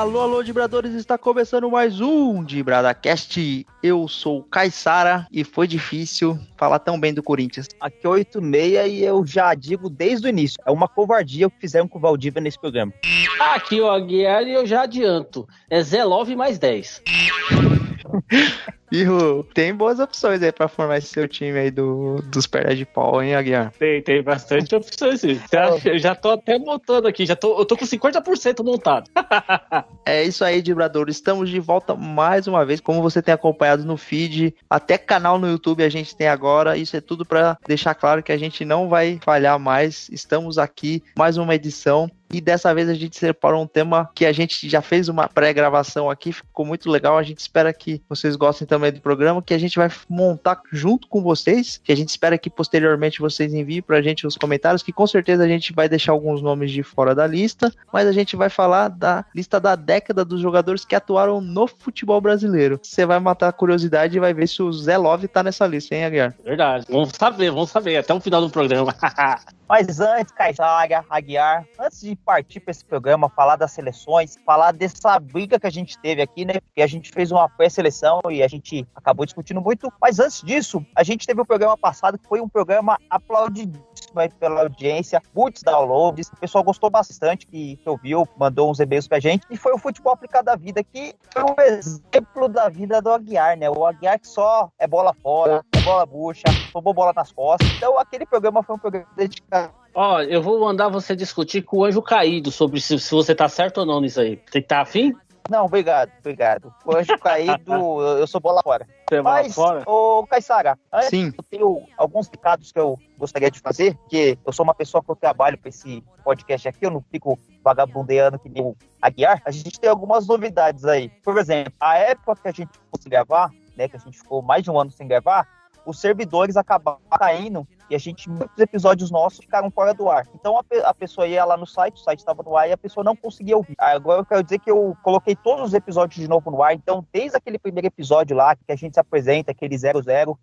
Alô, alô, Dibradores, está começando mais um DibradaCast. Eu sou o Caissara e foi difícil falar tão bem do Corinthians. Aqui é 86 e eu já digo desde o início, é uma covardia o que fizeram com o Valdívia nesse programa. Aqui o Aguiar e eu já adianto, é Zé Love mais 10. Ihu, tem boas opções aí pra formar esse seu time aí dos pernas de pau, hein, Aguiar? Tem bastante opções, sim. Eu já tô até montando aqui, eu tô com 50% montado. É isso aí, Dibradores, estamos de volta mais uma vez, como você tem acompanhado no feed, até canal no YouTube a gente tem agora, isso é tudo pra deixar claro que a gente não vai falhar mais, estamos aqui, mais uma edição. E dessa vez a gente separou um tema que a gente já fez uma pré-gravação aqui, ficou muito legal, a gente espera que vocês gostem também do programa, que a gente vai montar junto com vocês, que a gente espera que posteriormente vocês enviem pra gente os comentários, que com certeza a gente vai deixar alguns nomes de fora da lista, mas a gente vai falar da lista da década dos jogadores que atuaram no futebol brasileiro. Você vai matar a curiosidade e vai ver se o Zé Love tá nessa lista, hein, Aguiar? Verdade, vamos saber, até o final do programa. Mas antes, Caissara, Aguiar, antes de partir para esse programa, falar das seleções, falar dessa briga que a gente teve aqui, né? Porque a gente fez uma pré-seleção e a gente acabou discutindo muito. Mas antes disso, a gente teve um programa passado que foi um programa aplaudidíssimo aí pela audiência, muitos downloads, o pessoal gostou bastante, que ouviu, mandou uns e-mails pra gente, e foi o Futebol Aplicado da Vida, que foi um exemplo da vida do Aguiar, né? O Aguiar que só é bola fora, é bola bucha, tomou bola nas costas. Então aquele programa foi um programa dedicado. Ó, eu vou mandar você discutir com o Anjo Caído sobre se você tá certo ou não nisso aí. Você tá afim? Não, obrigado. O Anjo Caído, eu sou bola fora. Você bola fora? Ô, Caissara, antes Sim. eu tenho alguns recados que eu gostaria de fazer, porque eu sou uma pessoa que eu trabalho para esse podcast aqui, eu não fico vagabundeando que nem o Aguiar. A gente tem algumas novidades aí. Por exemplo, a época que a gente ficou sem gravar, né, que a gente ficou mais de um ano sem gravar, os servidores acabaram caindo e muitos episódios nossos ficaram fora do ar. Então a pessoa ia lá no site, o site estava no ar e a pessoa não conseguia ouvir. Agora eu quero dizer que eu coloquei todos os episódios de novo no ar, então desde aquele primeiro episódio lá, que a gente se apresenta, aquele 00,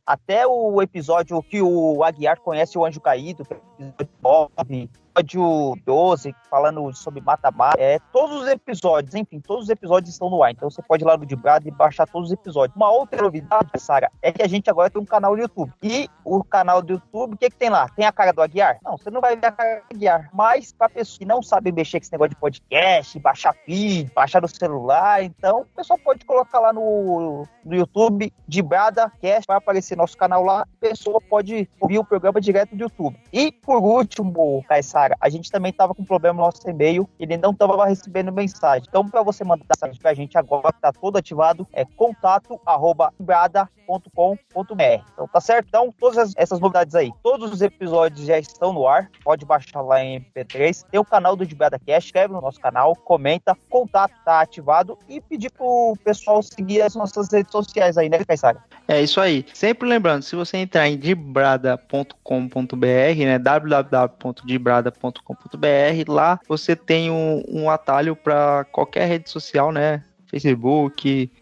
até o episódio que o Aguiar conhece o Anjo Caído, que é o episódio 9, episódio 12, falando sobre mata-mata, todos os episódios, enfim, todos os episódios estão no ar, então você pode ir lá no Dibrada e baixar todos os episódios. Uma outra novidade, Sara, é que a gente agora tem um canal no YouTube, e o canal do YouTube, o que tem lá? Tem a cara do Aguiar? Não, você não vai ver a cara do Aguiar, mas pra pessoa que não sabe mexer com esse negócio de podcast, baixar feed, baixar no celular, então o pessoal pode colocar lá no YouTube, Dibrada Cast, vai aparecer nosso canal lá, a pessoa pode ouvir o programa direto do YouTube. E por último, Caissara, a gente também estava com um problema no nosso e-mail, ele não estava recebendo mensagem. Então, para você mandar mensagem pra gente agora, que tá todo ativado, é contato@dibrada.com.br. Então, tá certo? Então, todas essas novidades aí, todos os episódios já estão no ar, pode baixar lá em MP3, tem o canal do Dibrada Cast, escreve no nosso canal, comenta, contato tá ativado e pedir pro pessoal seguir as nossas redes sociais aí, né, Caissara? É isso aí. Sempre lembrando, se você entrar em dibrada.com.br, né, www.dibrada.com.br, lá você tem um atalho para qualquer rede social, né? Facebook,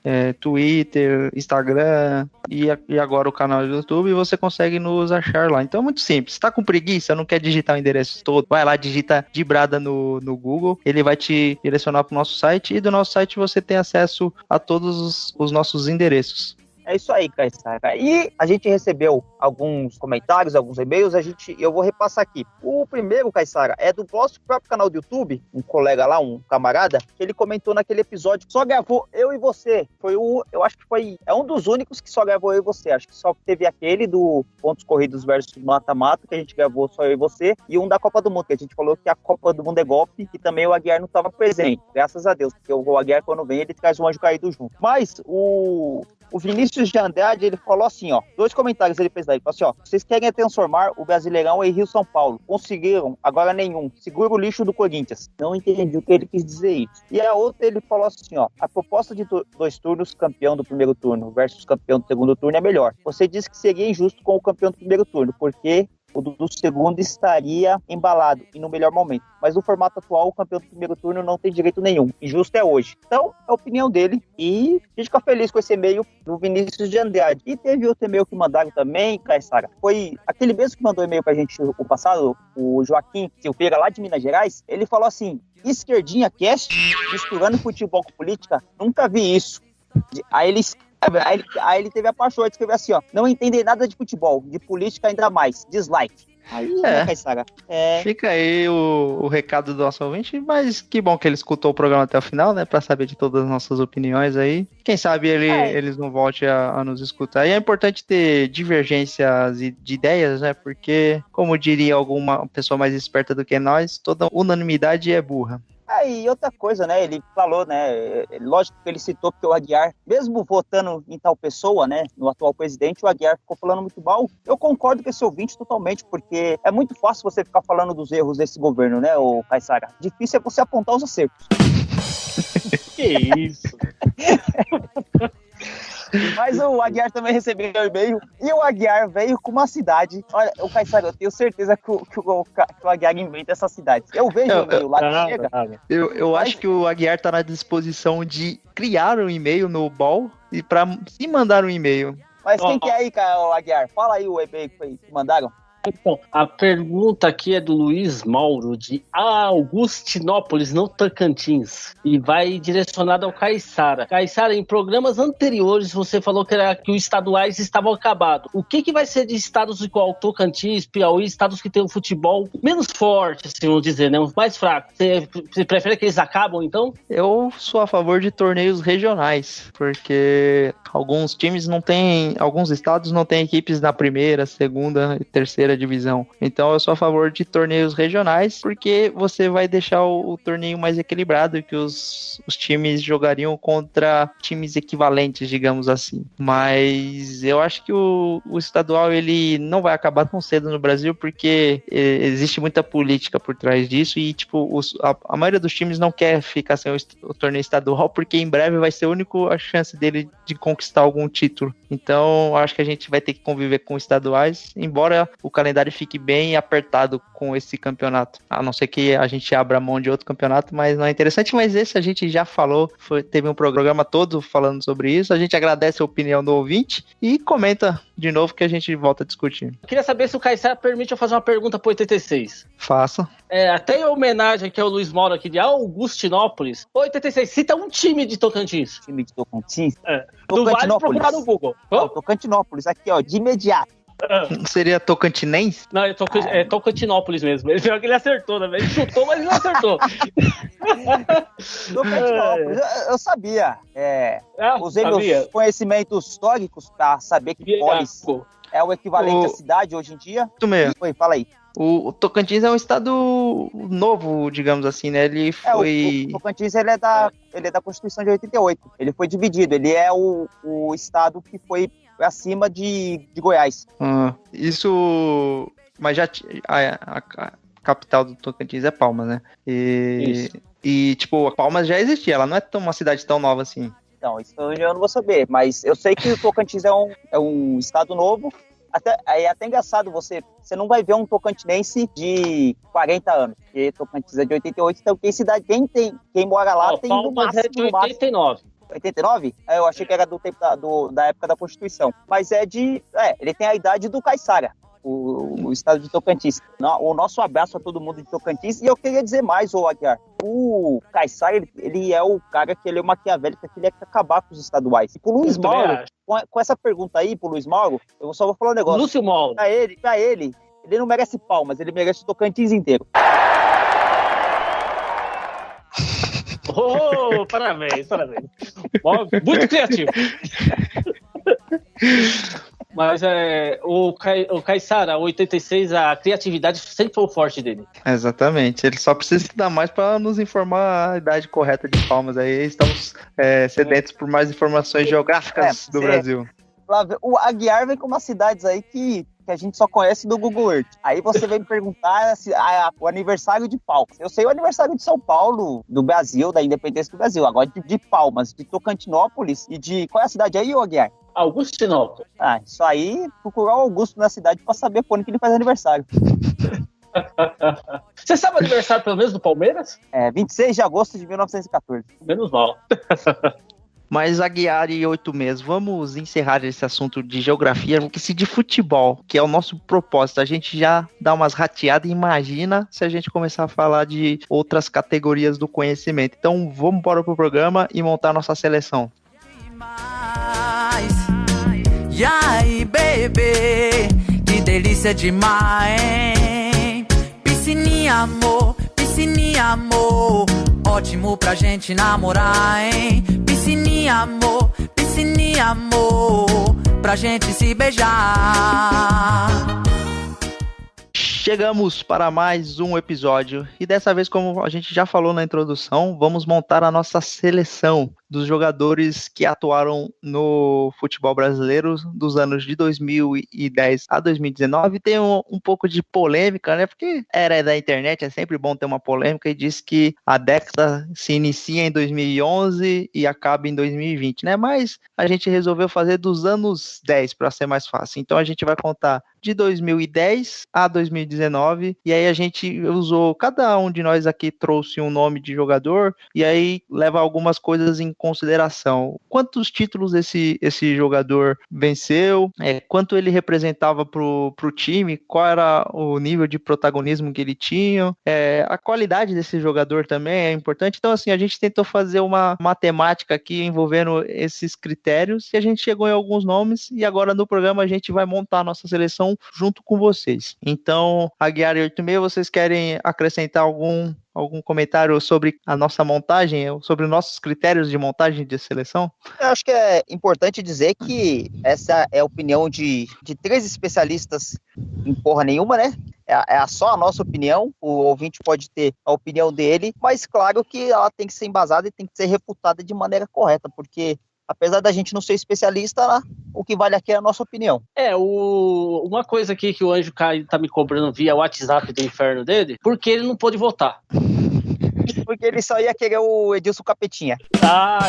Twitter, Instagram e agora o canal do YouTube, e você consegue nos achar lá. Então é muito simples. Se tá com preguiça, não quer digitar o endereço todo, vai lá, digita Dibrada no Google, ele vai te direcionar para o nosso site, e do nosso site você tem acesso a todos os nossos endereços. É isso aí, Caissara. E a gente recebeu alguns comentários, alguns e-mails, eu vou repassar aqui. O primeiro, Caissara, é do nosso próprio canal do YouTube, um colega lá, um camarada, que ele comentou naquele episódio que só gravou eu e você. Eu acho que é um dos únicos que só gravou eu e você. Acho que só teve aquele do pontos corridos versus mata-mata, que a gente gravou só eu e você, e um da Copa do Mundo, que a gente falou que a Copa do Mundo é golpe, que também o Aguiar não estava presente. Graças a Deus, porque o Aguiar, quando vem, ele traz o Anjo Caído junto. Mas o Vinícius de Andrade, ele falou assim, ó, 2 comentários ele fez daí, ele falou assim, ó, vocês querem transformar o Brasileirão em Rio-São Paulo, conseguiram, agora nenhum, segura o lixo do Corinthians. Não entendi o que ele quis dizer isso. E a outra, ele falou assim, ó, a proposta de 2 turnos, campeão do primeiro turno versus campeão do segundo turno é melhor. Você disse que seria injusto com o campeão do primeiro turno, porque o do segundo estaria embalado e no melhor momento. Mas no formato atual, o campeão do primeiro turno não tem direito nenhum. Injusto é hoje. Então, é a opinião dele. E a gente fica feliz com esse e-mail do Vinícius de Andrade. E teve outro e-mail que mandaram também, Caissara. Foi aquele mesmo que mandou e-mail pra gente o passado, o Joaquim Silveira, lá de Minas Gerais. Ele falou assim: Esquerdinha Cast, misturando futebol com política, nunca vi isso. Aí ele teve a paixão de escrever assim, ó: não entender nada de futebol, de política ainda mais, dislike. Aí, né, Caissara? Fica aí o recado do nosso ouvinte, mas que bom que ele escutou o programa até o final, né, pra saber de todas as nossas opiniões aí. Quem sabe eles não voltem a nos escutar. E é importante ter divergências de ideias, né, porque, como diria alguma pessoa mais esperta do que nós, toda unanimidade é burra. E outra coisa, né, ele falou, né, lógico que ele citou porque o Aguiar, mesmo votando em tal pessoa, né, no atual presidente, o Aguiar ficou falando muito mal. Eu concordo com esse ouvinte totalmente, porque é muito fácil você ficar falando dos erros desse governo, né, o Caissara. Difícil é você apontar os acertos. Que isso? Mas o Aguiar também recebeu um e-mail, e o Aguiar veio com uma cidade. Olha, o Caissara, eu tenho certeza que o Aguiar inventa essa cidade. Eu vejo o e-mail lá que chega. Eu acho que o Aguiar tá na disposição de criar um e-mail no BOL e pra se mandar um e-mail. Mas quem que é aí, cara, Aguiar? Fala aí o e-mail que mandaram. Então, a pergunta aqui é do Luiz Mauro, de Augustinópolis, no Tocantins, e vai direcionada ao Caissara. Caissara, em programas anteriores você falou que os estaduais estavam acabados. O que vai ser de estados igual Tocantins, Piauí, estados que têm um futebol menos forte, assim, vamos dizer, né, mais fraco? Você prefere que eles acabam, então? Eu sou a favor de torneios regionais, porque alguns times não têm, alguns estados não têm equipes na primeira, segunda e terceira divisão. Então eu sou a favor de torneios regionais, porque você vai deixar o torneio mais equilibrado e que os times jogariam contra times equivalentes, digamos assim. Mas eu acho que o estadual ele não vai acabar tão cedo no Brasil, porque existe muita política por trás disso e tipo, a maioria dos times não quer ficar sem o torneio estadual, porque em breve vai ser a única chance dele de conquistar algum título. Então acho que a gente vai ter que conviver com estaduais, embora o calendário fique bem apertado com esse campeonato. A não ser que a gente abra mão de outro campeonato, mas não é interessante. Mas esse a gente já falou, teve um programa todo falando sobre isso. A gente agradece a opinião do ouvinte e comenta de novo que a gente volta a discutir. Eu queria saber se o Caissara permite eu fazer uma pergunta pro 86. Faça. Até em homenagem aqui ao Luiz Mauro aqui de Augustinópolis. 86, cita um time de Tocantins. Time de Tocantins? Não vale procurar no Google. Tocantinópolis, aqui ó, de imediato. Seria Tocantinense? Não, é Tocantinópolis mesmo. Ele acertou, né? Ele chutou, mas não acertou. Tocantinópolis, eu sabia. Usei meus conhecimentos históricos para saber que Polis é o equivalente à cidade hoje em dia. Isso mesmo. Fala aí. O Tocantins é um estado novo, digamos assim, né? Ele foi... O Tocantins ele é da Constituição de 88. Ele foi dividido. Ele é o estado que foi acima de Goiás. Isso... Mas já... A capital do Tocantins é Palmas, né? E tipo, Palmas já existia. Ela não é uma cidade tão nova assim. Então, isso eu não vou saber. Mas eu sei que o Tocantins é um estado novo. É até engraçado, você não vai ver um tocantinense de 40 anos, porque Tocantins é de 88, então quem mora lá tem no máximo... é de 89. 89? Eu achei que era do tempo da época da Constituição. Mas ele tem a idade do Caissara, o estado de Tocantins. O nosso abraço a todo mundo de Tocantins. E eu queria dizer mais, Aguiar. O Caissara, ele é o cara que ele é o maquiavélico, que ele quer acabar com os estaduais. E pro Luiz Mauro, com essa pergunta aí, pro Luiz Mauro, eu só vou falar um negócio. Lúcio Mauro. Pra ele não merece Palmas, ele merece o Tocantins inteiro. Parabéns. Muito criativo. Mas o Caissara, 86, a criatividade sempre foi o forte dele. Exatamente. Ele só precisa estudar mais para nos informar a idade correta de Palmas. Aí estamos sedentos por mais informações geográficas do Brasil. O Aguiar vem com umas cidades aí que a gente só conhece do Google Earth. Aí você vem me perguntar o aniversário de Palmas. Eu sei o aniversário de São Paulo, do Brasil, da independência do Brasil. Agora de Palmas, de Tocantinópolis e de... Qual é a cidade aí, Aguiar? Augustinópolis. Isso aí, procurar o Augusto na cidade pra saber quando que ele faz aniversário. Você sabe o aniversário pelo menos do Palmeiras? 26 de agosto de 1914. Menos mal. Mas Aguiar e 86, vamos encerrar esse assunto de geografia, porque se de futebol, que é o nosso propósito, a gente já dá umas rateadas, imagina se a gente começar a falar de outras categorias do conhecimento. Então vamos embora pro programa e montar nossa seleção. E aí, bebê, que delícia demais, hein? Piscininha, amor, ótimo pra gente namorar, hein? Piscininha, amor, pra gente se beijar. Chegamos para mais um episódio e dessa vez, como a gente já falou na introdução, vamos montar a nossa seleção dos jogadores que atuaram no futebol brasileiro dos anos de 2010 a 2019. Tem um pouco de polêmica, né? Porque era da internet, é sempre bom ter uma polêmica, e diz que a década se inicia em 2011 e acaba em 2020, né? Mas a gente resolveu fazer dos anos 10 para ser mais fácil. Então a gente vai contar de 2010 a 2019, e aí a gente usou, cada um de nós aqui trouxe um nome de jogador, e aí leva algumas coisas em consideração. Quantos títulos esse jogador venceu, quanto ele representava pro time, qual era o nível de protagonismo que ele tinha, a qualidade desse jogador também é importante. Então assim, a gente tentou fazer uma matemática aqui envolvendo esses critérios, e a gente chegou em alguns nomes, e agora no programa a gente vai montar a nossa seleção junto com vocês. Então, Aguiar e 86, vocês querem acrescentar algum comentário sobre a nossa montagem, sobre os nossos critérios de montagem de seleção? Eu acho que é importante dizer que essa é a opinião de 3 especialistas em porra nenhuma, né? É só a nossa opinião, o ouvinte pode ter a opinião dele, mas claro que ela tem que ser embasada e tem que ser refutada de maneira correta, porque apesar da gente não ser especialista, o que vale aqui é a nossa opinião. Uma coisa aqui que o Anjo Caio tá me cobrando via WhatsApp do inferno dele, porque ele não pôde votar. Porque ele só ia querer o Edilson Capetinha.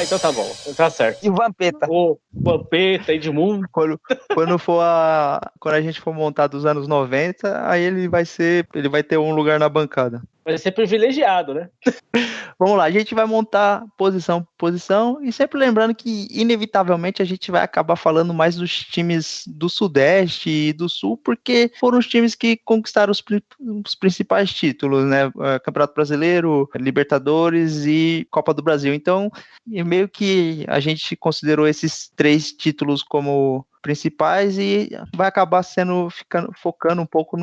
Então tá bom, tá certo. E o Vampeta. O Vampeta, Edmundo. Quando a gente for montar dos anos 90, aí ele vai ter um lugar na bancada. Vai ser privilegiado, né? Vamos lá, a gente vai montar posição por posição, e sempre lembrando que, inevitavelmente, a gente vai acabar falando mais dos times do Sudeste e do Sul, porque foram os times que conquistaram os principais títulos, né? Campeonato Brasileiro, Libertadores e Copa do Brasil. Então, meio que a gente considerou esses 3 títulos como principais e vai acabar focando um pouco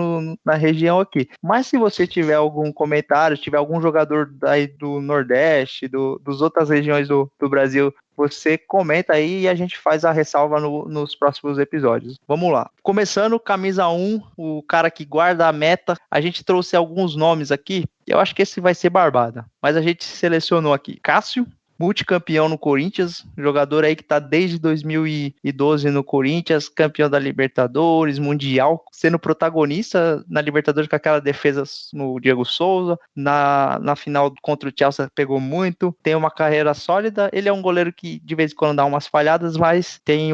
na região aqui. Mas se você tiver algum comentário, tiver algum jogador daí do Nordeste, dos outras regiões do Brasil, você comenta aí e a gente faz a ressalva nos próximos episódios. Vamos lá. Começando, camisa 1, o cara que guarda a meta. A gente trouxe alguns nomes aqui. Eu acho que esse vai ser barbada, mas a gente selecionou aqui Cássio, multicampeão no Corinthians, jogador aí que tá desde 2012 no Corinthians, campeão da Libertadores, Mundial, sendo protagonista na Libertadores com aquela defesa no Diego Souza, na final contra o Chelsea pegou muito, tem uma carreira sólida, ele é um goleiro que de vez em quando dá umas falhadas, mas tem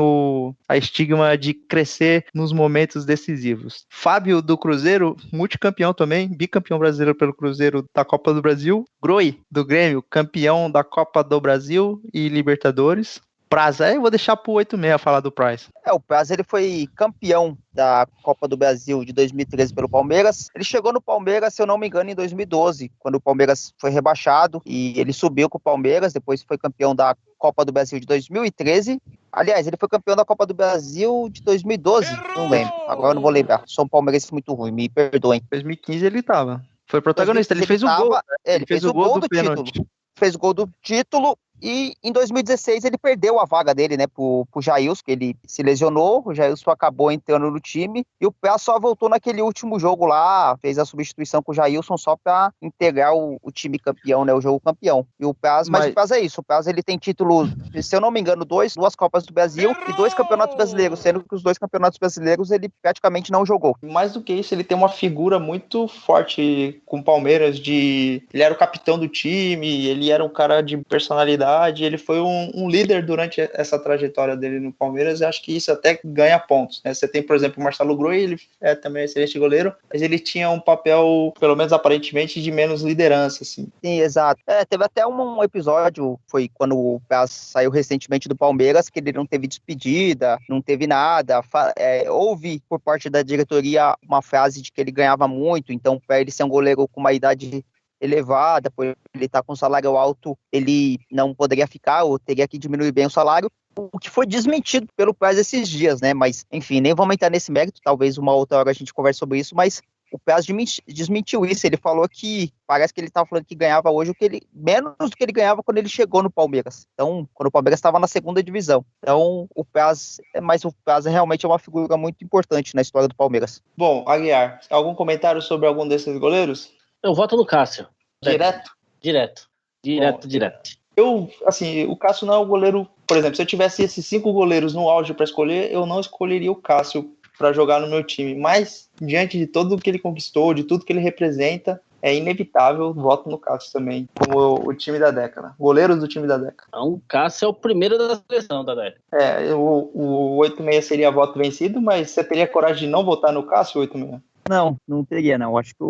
a estigma de crescer nos momentos decisivos. Fábio do Cruzeiro, multicampeão também, bicampeão brasileiro pelo Cruzeiro da Copa do Brasil. Groi do Grêmio, campeão da Copa do Brasil e Libertadores. Praza, eu vou deixar pro 86 falar do Price. O Praza, ele foi campeão da Copa do Brasil de 2013 pelo Palmeiras. Ele chegou no Palmeiras, se eu não me engano, em 2012, quando o Palmeiras foi rebaixado, e ele subiu com o Palmeiras, depois foi campeão da Copa do Brasil de 2013. Aliás, ele foi campeão da Copa do Brasil de 2012, não lembro, agora eu não vou lembrar. Sou um palmeirense muito ruim, me perdoem. 2015 ele tava. Foi protagonista, ele fez o gol. Ele fez o gol do título. Fez o gol do título e em 2016 ele perdeu a vaga dele, né, pro Jailson, que ele se lesionou, o Jailson acabou entrando no time e o Pé só voltou naquele último jogo lá, fez a substituição com o Jailson só pra integrar o time campeão, né, o jogo campeão. E o Paz, mas o Paz é isso, o Paz ele tem título, se eu não me engano, 2 Copas do Brasil e 2 campeonatos brasileiros, sendo que os 2 campeonatos brasileiros ele praticamente não jogou. Mais do que isso, ele tem uma figura muito forte com o Palmeiras, ele era o capitão do time, ele era um cara de personalidade, velocidade, ele foi um líder durante essa trajetória dele no Palmeiras, e acho que isso até ganha pontos, né? Você tem, por exemplo, o Marcelo Groi, ele é também um excelente goleiro, mas ele tinha um papel, pelo menos aparentemente, de menos liderança, assim. Sim, exato. Teve até um episódio, foi quando o Praz saiu recentemente do Palmeiras, que ele não teve despedida, não teve nada. Houve, por parte da diretoria, uma frase de que ele ganhava muito, então, para ele ser um goleiro com uma idade elevada, por ele estar com salário alto, ele não poderia ficar, ou teria que diminuir bem o salário, o que foi desmentido pelo Praz esses dias, né? Mas, enfim, nem vamos entrar nesse mérito, talvez uma outra hora a gente converse sobre isso, mas o Praz desmentiu isso. Ele falou que parece que ele estava falando que ganhava hoje menos do que ele ganhava quando ele chegou no Palmeiras. Então, quando o Palmeiras estava na segunda divisão. Então, o Praz realmente é uma figura muito importante na história do Palmeiras. Bom, Aguiar, algum comentário sobre algum desses goleiros? Eu voto no Cássio. Direto? Direto. O Cássio não é o goleiro. Por exemplo, se eu tivesse esses 5 goleiros no auge para escolher, eu não escolheria o Cássio para jogar no meu time. Mas, diante de tudo que ele conquistou, de tudo que ele representa, é inevitável, voto no Cássio também, como o time da década. Goleiros do time da década. Então, o Cássio é o primeiro da seleção da década. O 86 seria voto vencido, mas você teria coragem de não votar no Cássio, 86? Não teria, não. Acho que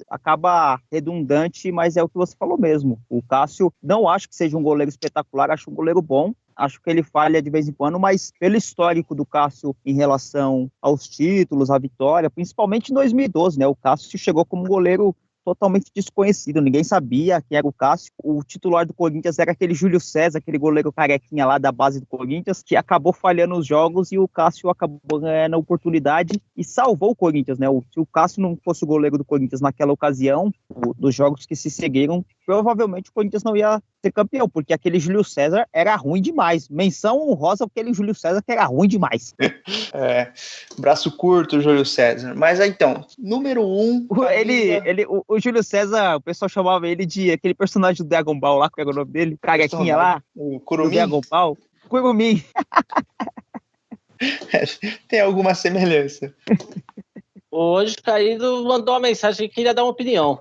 acaba redundante, mas é o que você falou mesmo. O Cássio, não acho que seja um goleiro espetacular, acho um goleiro bom. Acho que ele falha de vez em quando, mas pelo histórico do Cássio em relação aos títulos, à vitória, principalmente em 2012, né? O Cássio chegou como um goleiro totalmente desconhecido, ninguém sabia quem era o Cássio. O titular do Corinthians era aquele Júlio César, aquele goleiro carequinha lá da base do Corinthians, que acabou falhando os jogos e o Cássio acabou ganhando a oportunidade e salvou o Corinthians, né? Se o Cássio não fosse o goleiro do Corinthians naquela ocasião, dos jogos que se seguiram, provavelmente o Corinthians não ia ser campeão, porque aquele Júlio César era ruim demais. Menção honrosa aquele Júlio César que era ruim demais. Braço curto, Júlio César. Mas então, número 1... O Júlio César, o pessoal chamava ele de aquele personagem do Dragon Ball lá, que era o nome dele, carequinha lá. O Kurumi? Do Dragon Ball. Kurumi. Tem alguma semelhança. O Anjo Caído mandou uma mensagem que queria dar uma opinião.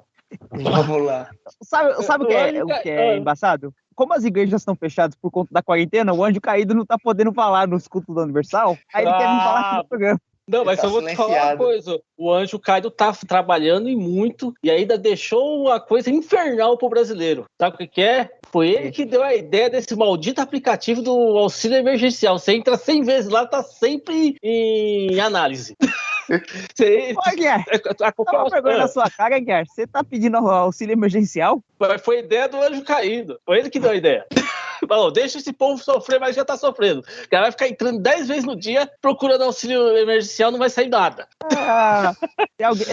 Vamos lá. Sabe o que é embaçado? Como as igrejas estão fechadas por conta da quarentena, o Anjo Caído não tá podendo falar nos cultos do Universal, aí ele quer me falar aqui no programa. Não, mas eu vou te falar uma coisa. O Anjo Caído tá trabalhando e muito, e ainda deixou uma coisa infernal pro brasileiro. Sabe o que é? Foi ele que deu a ideia desse maldito aplicativo do auxílio emergencial. Você entra 100 vezes lá, tá sempre em análise. Guiar, tava vergonha na sua cara, Guiar. Você tá pedindo auxílio emergencial? Foi ideia do Anjo Caído. Foi ele que deu a ideia. Falou, deixa esse povo sofrer, mas já tá sofrendo. O cara vai ficar entrando 10 vezes no dia procurando auxílio emergencial, não vai sair nada.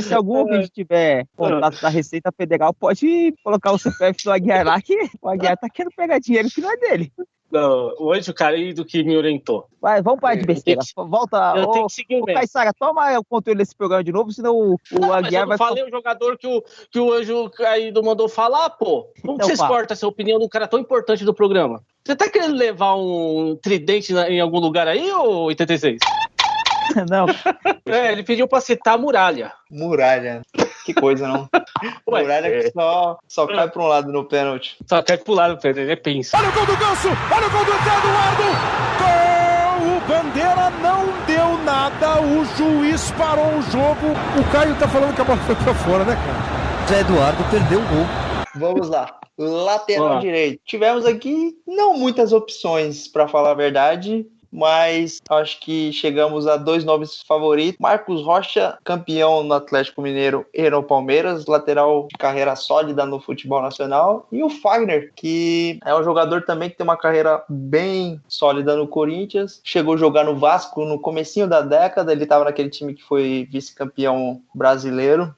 Se algum ouvinte tiver contato da Receita Federal, pode colocar o CPF do Aguiar lá, que o Aguiar tá querendo pegar dinheiro que não é dele. Não, o Anjo Caído que me orientou. Vai, vamos parar de besteira. Volta. Eu tenho que seguir o Caissara, toma o controle desse programa de novo, senão o Aguiar vai... Eu falei o jogador que o Anjo Caído mandou falar, pô. Como então, você exporta essa opinião de um cara tão importante do programa? Você tá querendo levar um tridente em algum lugar aí, ô 86? Não. Ele pediu pra citar a Muralha. Muralha. Que coisa, não? Muralha que só cai pra um lado no pênalti. Só cai pro lado no pênalti, ele pensa. Olha o gol do Ganso! Olha o gol do Eduardo! Gol! O Bandeira não deu nada, o juiz parou o jogo. O Caio tá falando que a bola foi pra fora, né, cara? Zé Eduardo perdeu o gol. Vamos lá. Lateral direito. Tivemos aqui não muitas opções, pra falar a verdade, mas acho que chegamos a 2 nomes favoritos. Marcos Rocha, campeão no Atlético Mineiro e no Palmeiras, lateral de carreira sólida no futebol nacional. E o Fagner, que é um jogador também que tem uma carreira bem sólida no Corinthians. Chegou a jogar no Vasco no comecinho da década, ele estava naquele time que foi vice-campeão brasileiro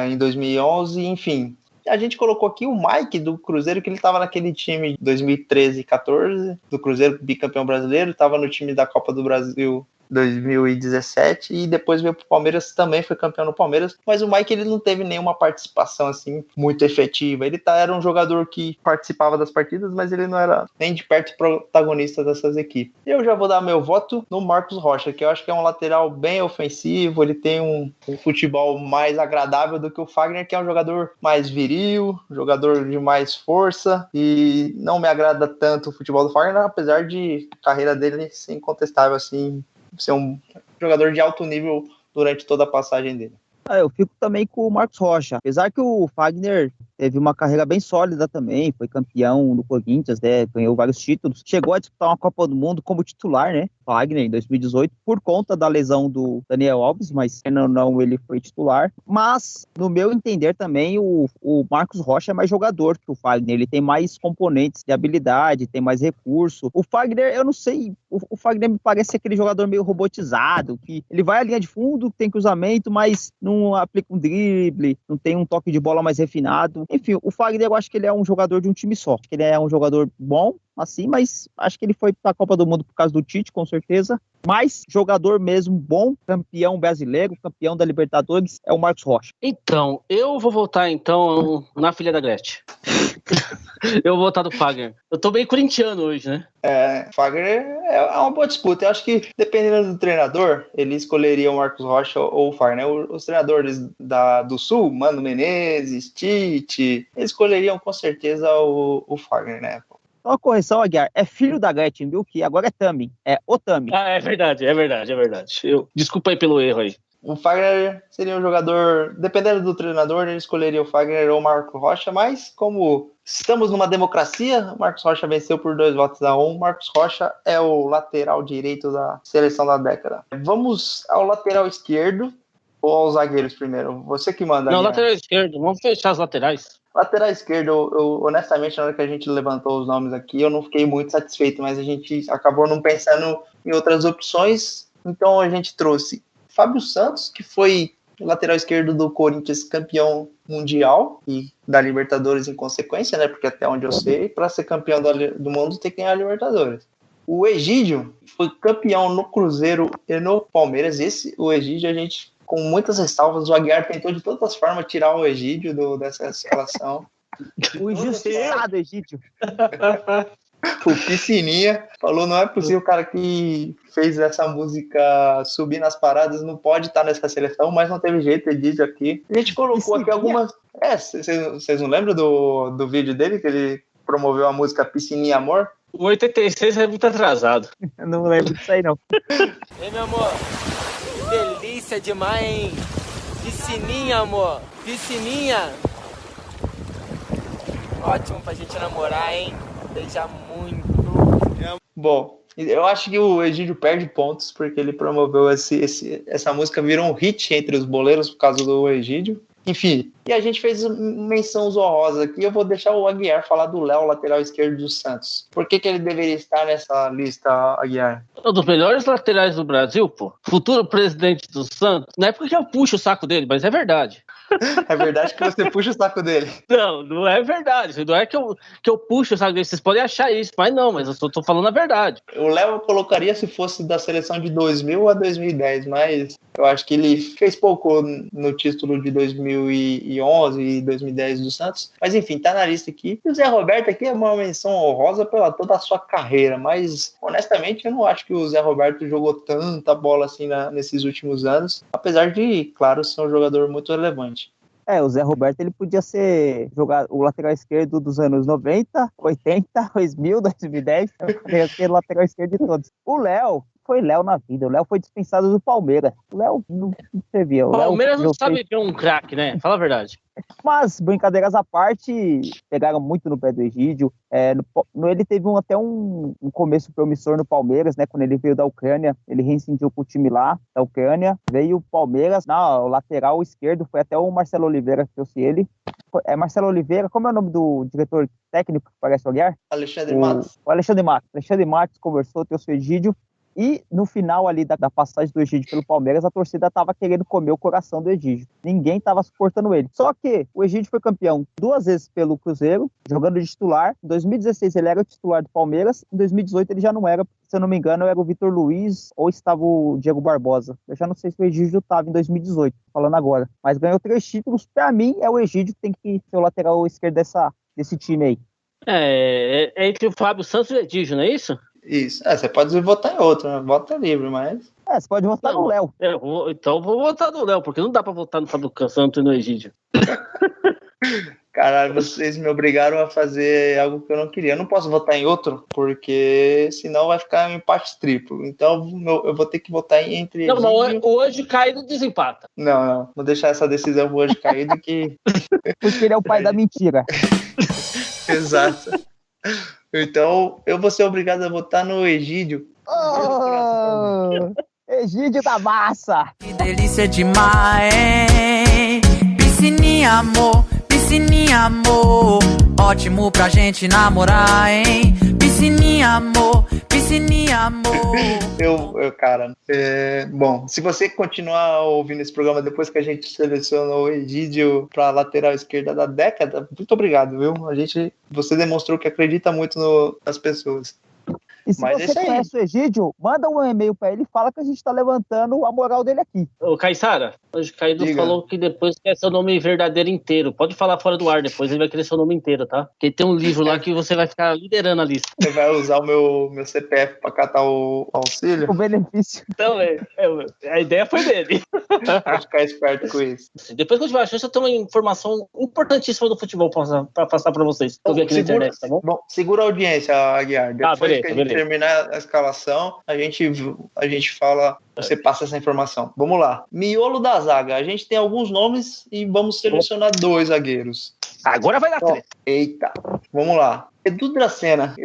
em 2011, enfim. A gente colocou aqui o Mike do Cruzeiro, que ele estava naquele time de 2013 e 14, do Cruzeiro bicampeão brasileiro, estava no time da Copa do Brasil 2017 e depois veio pro Palmeiras, também foi campeão no Palmeiras, mas o Mike ele não teve nenhuma participação assim muito efetiva. Ele era um jogador que participava das partidas, mas ele não era nem de perto protagonista dessas equipes. Eu já vou dar meu voto no Marcos Rocha, que eu acho que é um lateral bem ofensivo, ele tem um futebol mais agradável do que o Fagner, que é um jogador mais viril, jogador de mais força, e não me agrada tanto o futebol do Fagner, apesar de a carreira dele ser incontestável, assim, ser um jogador de alto nível durante toda a passagem dele. Eu fico também com o Marcos Rocha. Apesar que o Fagner teve uma carreira bem sólida também, foi campeão no Corinthians, né, ganhou vários títulos, chegou a disputar uma Copa do Mundo como titular, né, Fagner, em 2018, por conta da lesão do Daniel Alves, mas não ele foi titular. Mas, no meu entender também, o Marcos Rocha é mais jogador que o Fagner, ele tem mais componentes de habilidade, tem mais recurso. O Fagner, eu não sei, o Fagner me parece aquele jogador meio robotizado, que ele vai à linha de fundo, tem cruzamento, mas não aplica um drible, não tem um toque de bola mais refinado. Enfim, o Fagner, eu acho que ele é um jogador de um time só. Ele é um jogador bom, assim, mas acho que ele foi para a Copa do Mundo por causa do Tite, com certeza. Mas jogador mesmo bom, campeão brasileiro, campeão da Libertadores, é o Marcos Rocha. Então, eu vou votar na filha da Gretchen. Eu vou votar do Fagner. Eu tô bem corintiano hoje, né? Fagner é uma boa disputa. Eu acho que, dependendo do treinador, ele escolheria o Marcos Rocha ou o Fagner. Os treinadores do Sul, Mano Menezes, Tite, eles escolheriam com certeza o Fagner, né? Só uma correção, Aguiar, é filho da Gretchen, viu? Que agora é Tami, é o Tami. É verdade. Desculpa aí pelo erro aí. O Fagner seria um jogador, dependendo do treinador, ele escolheria o Fagner ou o Marcos Rocha, mas como estamos numa democracia, o Marcos Rocha venceu por 2-1. Marcos Rocha é o lateral direito da seleção da década. Vamos ao lateral esquerdo ou aos zagueiros primeiro? Você que manda. Não, lateral esquerdo, vamos fechar as laterais. Lateral esquerdo, eu honestamente, na hora que a gente levantou os nomes aqui, eu não fiquei muito satisfeito, mas a gente acabou não pensando em outras opções, então a gente trouxe Fábio Santos, que foi o lateral esquerdo do Corinthians, campeão mundial e da Libertadores em consequência, né? Porque até onde eu sei, para ser campeão do mundo tem que ganhar a Libertadores. O Egídio foi campeão no Cruzeiro e no Palmeiras. O Egídio, a gente, com muitas ressalvas, o Aguiar tentou de todas as formas tirar o Egídio dessa escalação. O injustiçado Egídio. O Piscininha falou, não é possível, o cara que fez essa música subir nas paradas não pode estar nessa seleção, mas não teve jeito, ele diz aqui. A gente colocou aqui algumas... Vocês não lembram do vídeo dele, que ele promoveu a música Piscininha Amor? O 86 é muito atrasado. Eu não lembro disso aí, não. Ei, meu amor, que delícia demais, hein? Piscininha, amor, piscininha. Ótimo pra gente namorar, hein? Beijar muito. Bom, eu acho que o Egídio perde pontos porque ele promoveu essa música, virou um hit entre os boleiros por causa do Egídio. Enfim, e a gente fez menção honrosa aqui. Eu vou deixar o Aguiar falar do Léo, lateral esquerdo do Santos. Por que ele deveria estar nessa lista, Aguiar? Um dos melhores laterais do Brasil, pô. Futuro presidente do Santos. Não é porque eu puxo o saco dele, mas é verdade. É verdade que você puxa o saco dele. Não é verdade. Não é que eu puxo o saco dele. Vocês podem achar isso, mas não, mas eu tô falando a verdade. O Léo eu colocaria se fosse da seleção de 2000 a 2010, mas eu acho que ele fez pouco no título de 2011 e 2010 do Santos. Mas enfim, tá na lista aqui. E o Zé Roberto aqui é uma menção honrosa pela toda a sua carreira, mas honestamente eu não acho que o Zé Roberto jogou tanta bola assim nesses últimos anos, apesar de, claro, ser um jogador muito relevante. O Zé Roberto ele podia ser o lateral esquerdo dos anos 90, 80, 2000, 2010. Podia ser o lateral esquerdo de todos. O Léo foi Léo na vida. O Léo foi dispensado do Palmeiras. O Léo não servia. O Palmeiras não sabe que é um craque, né? Fala a verdade. Mas, brincadeiras à parte, pegaram muito no pé do Egídio. Ele teve até um começo promissor no Palmeiras, né? Quando ele veio da Ucrânia, ele reincidiu com o time lá da Ucrânia. Veio o Palmeiras, o lateral esquerdo, foi até o Marcelo Oliveira que trouxe ele. Marcelo Oliveira, como é o nome do diretor técnico que parece o Aguiar? Alexandre Matos. O Alexandre Matos. Alexandre Matos conversou, trouxe o Egídio. E no final ali da passagem do Egídio pelo Palmeiras, a torcida tava querendo comer o coração do Egídio. Ninguém tava suportando ele. Só que o Egídio foi campeão 2 vezes pelo Cruzeiro, jogando de titular. Em 2016 ele era o titular do Palmeiras. Em 2018 ele já não era, se eu não me engano, era o Vitor Luiz ou estava o Diego Barbosa. Eu já não sei se o Egídio estava em 2018, falando agora. Mas ganhou 3 títulos. Para mim, é o Egídio que tem que ser o lateral esquerdo desse time aí. É entre o Fábio Santos e o Egídio, não é isso? Isso. Você pode votar em outro, né? Vota livre, mas... Você pode votar no Léo. Então eu vou votar no Léo, porque não dá pra votar no Fábio Santos e no Egídio. Caralho, vocês me obrigaram a fazer algo que eu não queria. Eu não posso votar em outro, porque senão vai ficar um empate triplo. Então eu vou ter que votar entre... Não, mas hoje caído desempata. Não. Vou deixar essa decisão pro hoje caído que... Porque ele é o pai da mentira. Exato. Então, eu vou ser obrigado a votar no Egídio. Egídio da massa! Que delícia demais, hein? Piscininha, amor, ótimo pra gente namorar, hein? Piscininha, amor. Cara, bom, se você continuar ouvindo esse programa depois que a gente selecionou o Egídio pra lateral esquerda da década, muito obrigado, viu? Você demonstrou que acredita muito nas pessoas. E se você conhece o Egídio, manda um e-mail pra ele e fala que a gente tá levantando a moral dele aqui. Ô, Caissara, hoje o Caído falou que depois quer seu nome verdadeiro inteiro. Pode falar fora do ar depois, ele vai querer seu nome inteiro, tá? Porque tem um livro lá que você vai ficar liderando a lista. Você vai usar o meu CPF pra catar o auxílio? O benefício. Então, a ideia foi dele. Vou ficar esperto com isso. Depois que eu tiver a chance, eu tenho uma informação importantíssima do futebol pra passar pra vocês. Eu vi aqui na internet, tá bom? Bom, segura a audiência, Aguiar. Depois que a gente beleza. terminar a escalação, a gente fala, você passa essa informação. Vamos lá. Miolo da zaga. A gente tem alguns nomes e vamos selecionar 2 zagueiros. Agora vai dar treta. Eita, vamos lá. Edu Dracena,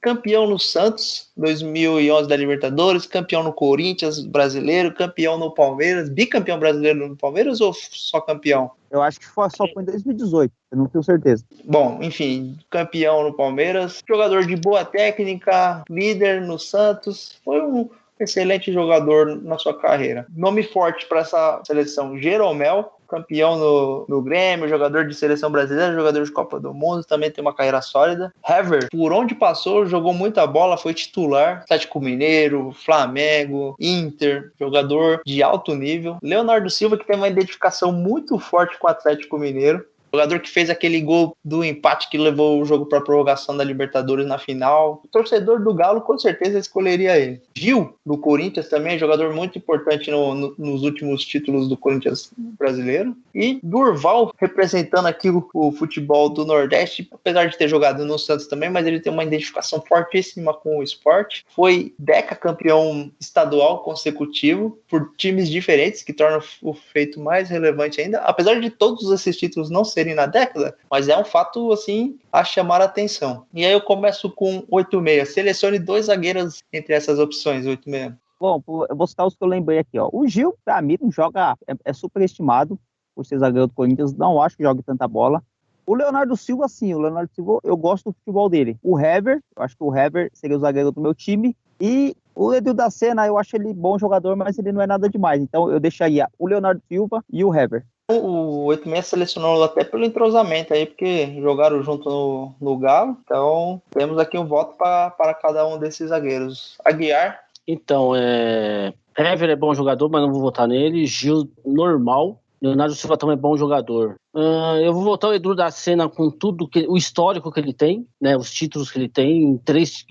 campeão no Santos, 2011 da Libertadores, campeão no Corinthians brasileiro, campeão no Palmeiras, bicampeão brasileiro no Palmeiras ou só campeão? Eu acho que só foi em 2018, eu não tenho certeza. Bom, enfim, campeão no Palmeiras, jogador de boa técnica, líder no Santos, foi um excelente jogador na sua carreira. Nome forte para essa seleção, Jeromel, campeão no Grêmio, jogador de seleção brasileira, jogador de Copa do Mundo, também tem uma carreira sólida. Hever, por onde passou, jogou muita bola, foi titular, Atlético Mineiro, Flamengo, Inter, jogador de alto nível. Leonardo Silva, que tem uma identificação muito forte com o Atlético Mineiro, jogador que fez aquele gol do empate que levou o jogo para a prorrogação da Libertadores na final. O torcedor do Galo com certeza escolheria ele. Gil, do Corinthians, também jogador muito importante nos últimos títulos do Corinthians brasileiro. E Durval, representando aqui o futebol do Nordeste, apesar de ter jogado no Santos também, mas ele tem uma identificação fortíssima com o esporte. Foi decacampeão estadual consecutivo por times diferentes, que torna o feito mais relevante ainda. Apesar de todos esses títulos não serem na década, mas é um fato, assim, a chamar a atenção. E aí eu começo com 8-6. Selecione 2 zagueiros entre essas opções, 8-6. Bom, eu vou citar os que eu lembrei aqui, ó. O Gil, pra mim, não joga, é superestimado por ser zagueiro do Corinthians, não acho que jogue tanta bola. O Leonardo Silva, sim, eu gosto do futebol dele. O Hever, eu acho que o Hever seria o zagueiro do meu time. E o Edu Dracena, eu acho ele bom jogador, mas ele não é nada demais. Então eu deixaria o Leonardo Silva e o Hever. O 86 selecionou até pelo entrosamento aí, porque jogaram junto no Galo. Então, temos aqui um voto para cada um desses zagueiros. Aguiar. Então, Hever é bom jogador, mas não vou votar nele. Gil, normal. Leonardo Silva também é bom jogador. Eu vou votar o Edu Dracena com tudo, o histórico que ele tem, né? Os títulos que ele tem em 3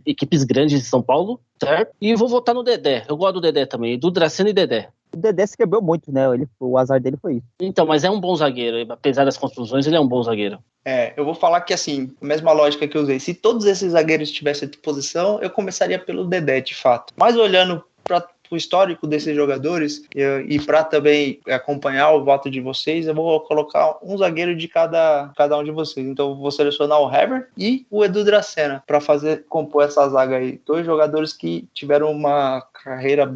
equipes grandes de São Paulo, certo? E vou votar no Dedé. Eu gosto do Dedé também. Edu Dracena e Dedé. O Dedé se quebrou muito, né? O azar dele foi isso. Então, mas é um bom zagueiro. Apesar das construções, ele é um bom zagueiro. Eu vou falar que, assim, a mesma lógica que eu usei. Se todos esses zagueiros tivessem à disposição, eu começaria pelo Dedé, de fato. Mas olhando para o histórico desses jogadores e para também acompanhar o voto de vocês, eu vou colocar um zagueiro de cada um de vocês. Então eu vou selecionar o Hever e o Edu Dracena para compor essa zaga aí. 2 jogadores que tiveram uma carreira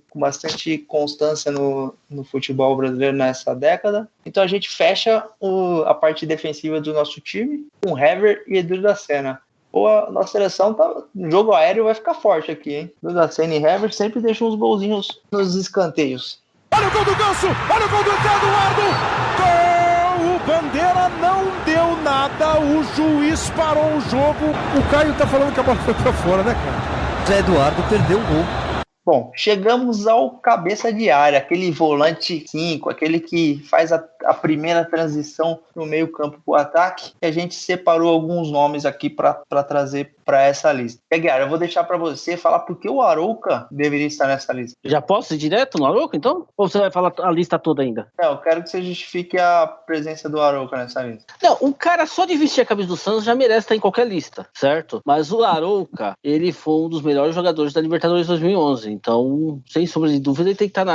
com bastante constância no futebol brasileiro nessa década. Então a gente fecha a parte defensiva do nosso time com Hever e Edu Dracena. Ou a nossa seleção no jogo aéreo vai ficar forte aqui, hein? Duda Senna e Hever sempre deixam uns golzinhos nos escanteios. Olha o gol do Ganso! Olha o gol do Eduardo! Gol! O Bandeira não deu nada, o juiz parou o jogo. O Caio tá falando que a bola foi pra fora, né, cara? Zé Eduardo perdeu o gol. Bom, chegamos ao cabeça de área, aquele volante 5, aquele que faz a primeira transição no meio campo para o ataque. E a gente separou alguns nomes aqui para trazer para essa lista. Aguiar, eu vou deixar para você falar por que o Arouca deveria estar nessa lista. Já posso ir direto no Arouca, então? Ou você vai falar a lista toda ainda? Não, eu quero que você justifique a presença do Arouca nessa lista. Não, um cara só de vestir a camisa do Santos já merece estar em qualquer lista, certo? Mas o Arouca, ele foi um dos melhores jogadores da Libertadores 2011. Então, sem sombra de dúvida, ele tem que estar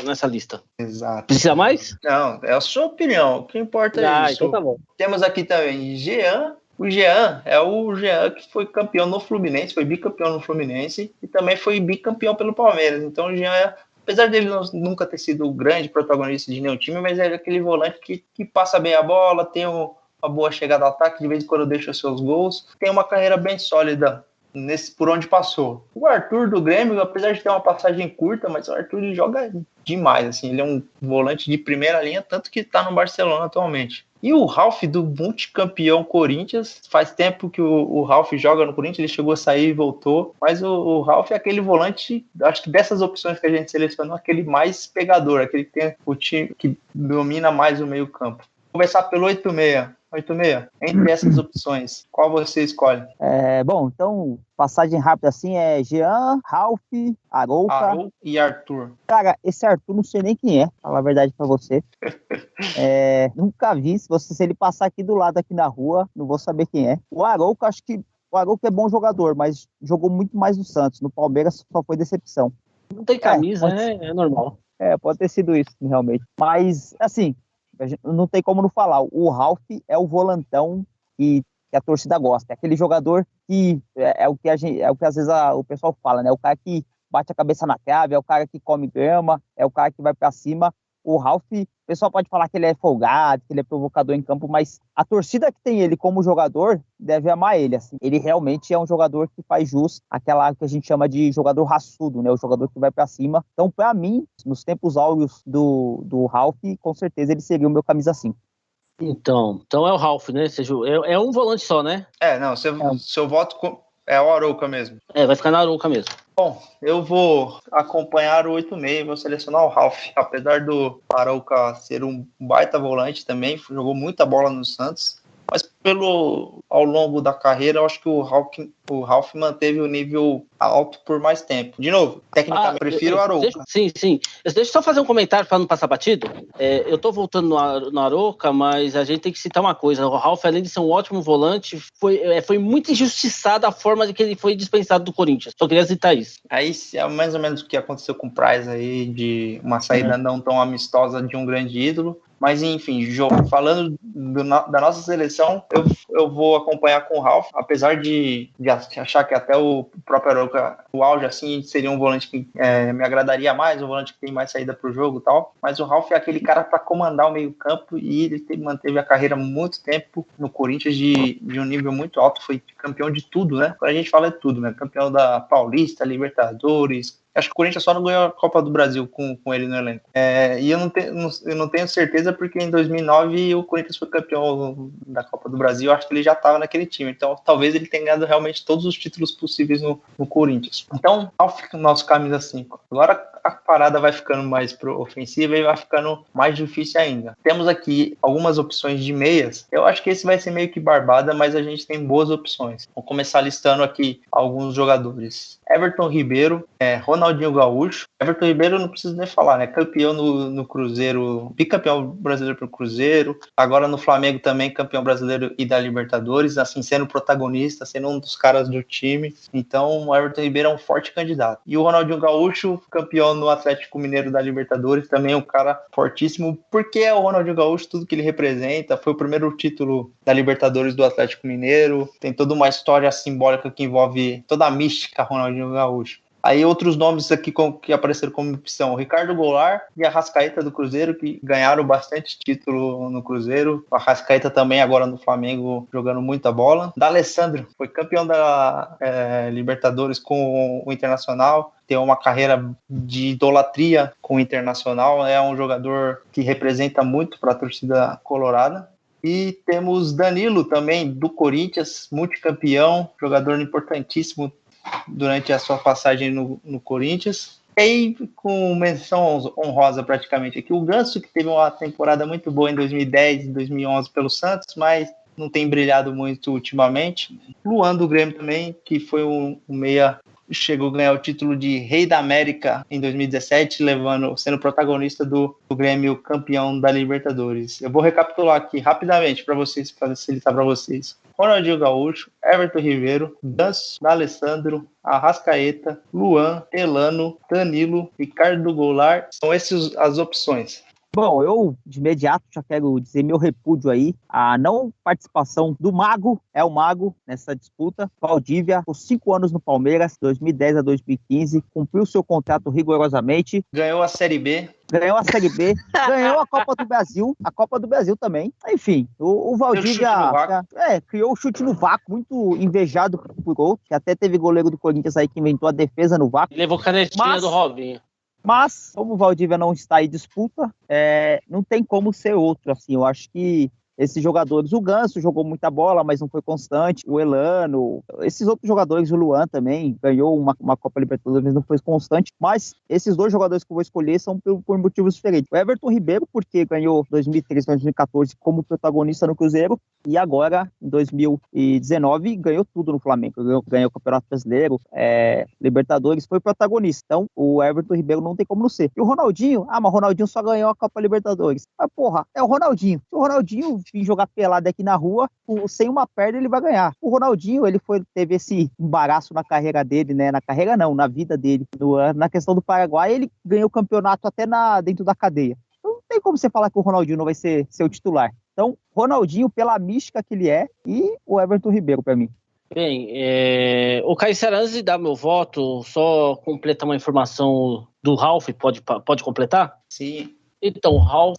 nessa lista. Exato. Precisa mais? Não, é a sua opinião. O que importa é isso. Então tá bom. Temos aqui também Jean. O Jean é o Jean que foi campeão no Fluminense, foi bicampeão no Fluminense e também foi bicampeão pelo Palmeiras. Então o Jean, apesar dele nunca ter sido o grande protagonista de nenhum time, mas é aquele volante que passa bem a bola, tem uma boa chegada ao ataque, de vez em quando deixa os seus gols, tem uma carreira bem sólida por onde passou. O Arthur do Grêmio, apesar de ter uma passagem curta, mas o Arthur ele joga demais, assim, ele é um volante de primeira linha, tanto que está no Barcelona atualmente. E o Ralf do multicampeão Corinthians, faz tempo que o Ralf joga no Corinthians, ele chegou a sair e voltou, mas o Ralf é aquele volante, acho que dessas opções que a gente selecionou, aquele mais pegador, aquele que tem o time que domina mais o meio campo. Vou começar pelo 86. Entre essas opções, qual você escolhe? Bom, então, passagem rápida assim é Jean, Ralf, Arouca e Arthur. Cara, esse Arthur não sei nem quem é, falar a verdade pra você. Nunca vi, se ele passar aqui do lado, aqui na rua, não vou saber quem é. O Arouca, acho que o Arouca é bom jogador, mas jogou muito mais no Santos. No Palmeiras só foi decepção. Não tem camisa, né? É normal. Pode ter sido isso, realmente. Mas, assim, não tem como não falar. O Ralf é o volantão que a torcida gosta. É aquele jogador que é o que às vezes o pessoal fala, né? O cara que bate a cabeça na trave, é o cara que come grama, é o cara que vai pra cima. O Ralf, o pessoal pode falar que ele é folgado, que ele é provocador em campo, mas a torcida que tem ele como jogador deve amar ele, assim. Ele realmente é um jogador que faz jus àquela que a gente chama de jogador raçudo, né? O jogador que vai pra cima. Então, pra mim, nos tempos áureos do Ralf, com certeza ele seria o meu camisa 5. Então é o Ralf, né? É um volante só, né? Seu voto é o Arouca mesmo. Vai ficar na Arouca mesmo. Bom, eu vou acompanhar o 86, vou selecionar o Ralf. Apesar do Arouca ser um baita volante também, jogou muita bola no Santos, mas ao longo da carreira, eu acho que o Ralf manteve o nível alto por mais tempo. De novo, tecnicamente, prefiro o Arouca. Sim. Deixa eu só fazer um comentário para não passar batido. Eu tô voltando no Arouca, mas a gente tem que citar uma coisa. O Ralf, além de ser um ótimo volante, foi muito injustiçada a forma de que ele foi dispensado do Corinthians. Só queria citar isso. Aí é mais ou menos o que aconteceu com o Praz aí, de uma saída não tão amistosa de um grande ídolo. Mas, enfim, falando da nossa seleção, eu vou acompanhar com o Ralf, apesar de achar que até o próprio Arouca, o auge, assim, seria um volante que me agradaria mais, um volante que tem mais saída para o jogo e tal. Mas o Ralf é aquele cara para comandar o meio-campo e ele manteve a carreira muito tempo no Corinthians de um nível muito alto, foi campeão de tudo, né? Quando a gente fala de tudo, né? Campeão da Paulista, Libertadores. Acho que o Corinthians só não ganhou a Copa do Brasil com ele no elenco. E eu não tenho certeza porque em 2009 o Corinthians foi campeão da Copa do Brasil. Eu acho que ele já estava naquele time. Então talvez ele tenha ganhado realmente todos os títulos possíveis no Corinthians. Então, nosso camisa 5. Agora a parada vai ficando mais ofensiva e vai ficando mais difícil ainda. Temos aqui algumas opções de meias. Eu acho que esse vai ser meio que barbada, mas a gente tem boas opções. Vou começar listando aqui alguns jogadores. Everton Ribeiro, Ronaldinho Gaúcho. Everton Ribeiro não preciso nem falar, né? Campeão no Cruzeiro, bicampeão brasileiro pelo Cruzeiro. Agora no Flamengo também, campeão brasileiro e da Libertadores, assim, sendo protagonista, sendo um dos caras do time. Então o Everton Ribeiro é um forte candidato. E o Ronaldinho Gaúcho, campeão no Atlético Mineiro da Libertadores, também é um cara fortíssimo, porque é o Ronaldinho Gaúcho, tudo que ele representa. Foi o primeiro título da Libertadores do Atlético Mineiro. Tem toda uma história simbólica que envolve toda a mística Ronaldinho Gaúcho. Aí outros nomes aqui que apareceram como opção, Ricardo Goulart e Arrascaeta do Cruzeiro, que ganharam bastante título no Cruzeiro. O Arrascaeta também agora no Flamengo jogando muita bola. D'Alessandro foi campeão da Libertadores com o Internacional. Tem uma carreira de idolatria com o Internacional. É um jogador que representa muito para a torcida colorada. E temos Danilo também, do Corinthians, multicampeão, jogador importantíssimo durante a sua passagem no Corinthians. E aí, com menção honrosa praticamente aqui, o Ganso, que teve uma temporada muito boa em 2010 e 2011 pelo Santos, mas não tem brilhado muito ultimamente. Luan do Grêmio também, que foi um meia, chegou a ganhar o título de Rei da América em 2017, sendo protagonista do Grêmio campeão da Libertadores. Eu vou recapitular aqui rapidamente para vocês, para facilitar para vocês. Ronaldinho Gaúcho, Everton Ribeiro, Ganso, D'Alessandro, Arrascaeta, Luan, Elano, Danilo, Ricardo Goulart. São essas as opções. Bom, eu de imediato já quero dizer meu repúdio aí à não participação do Mago, o Mago, nessa disputa. Valdívia, por 5 anos no Palmeiras, 2010 a 2015, cumpriu seu contrato rigorosamente. Ganhou a Série B. Ganhou a Série B, ganhou a Copa do Brasil também. Enfim, o Valdívia criou o chute no vácuo, muito invejado por outro, que até teve goleiro do Corinthians aí que inventou a defesa no vácuo. Levou canetinha do Robinho. Mas, como o Valdívia não está em disputa, não tem como ser outro, assim, eu acho que esses jogadores, o Ganso jogou muita bola, mas não foi constante, o Elano, esses outros jogadores, o Luan também, ganhou uma Copa Libertadores, mas não foi constante, mas esses dois jogadores que eu vou escolher são por motivos diferentes. O Everton Ribeiro, porque ganhou 2013, 2014 como protagonista no Cruzeiro, e agora, em 2019, ganhou tudo no Flamengo, ganhou o Campeonato Brasileiro, Libertadores, foi protagonista. Então, o Everton Ribeiro não tem como não ser. E o Ronaldinho, mas o Ronaldinho só ganhou a Copa Libertadores. Mas, porra, é o Ronaldinho. Se o Ronaldinho vir jogar pelado aqui na rua, sem uma perna ele vai ganhar. O Ronaldinho, teve esse embaraço na carreira dele, né? Na carreira não, na vida dele. Na questão do Paraguai, ele ganhou o campeonato até dentro da cadeia. Então não tem como você falar que o Ronaldinho não vai ser seu titular. Então, Ronaldinho, pela mística que ele é, e o Everton Ribeiro, para mim. Bem, o Caissara, antes de dar meu voto, só completar uma informação do Ralf, pode completar? Sim. Então, o Ralf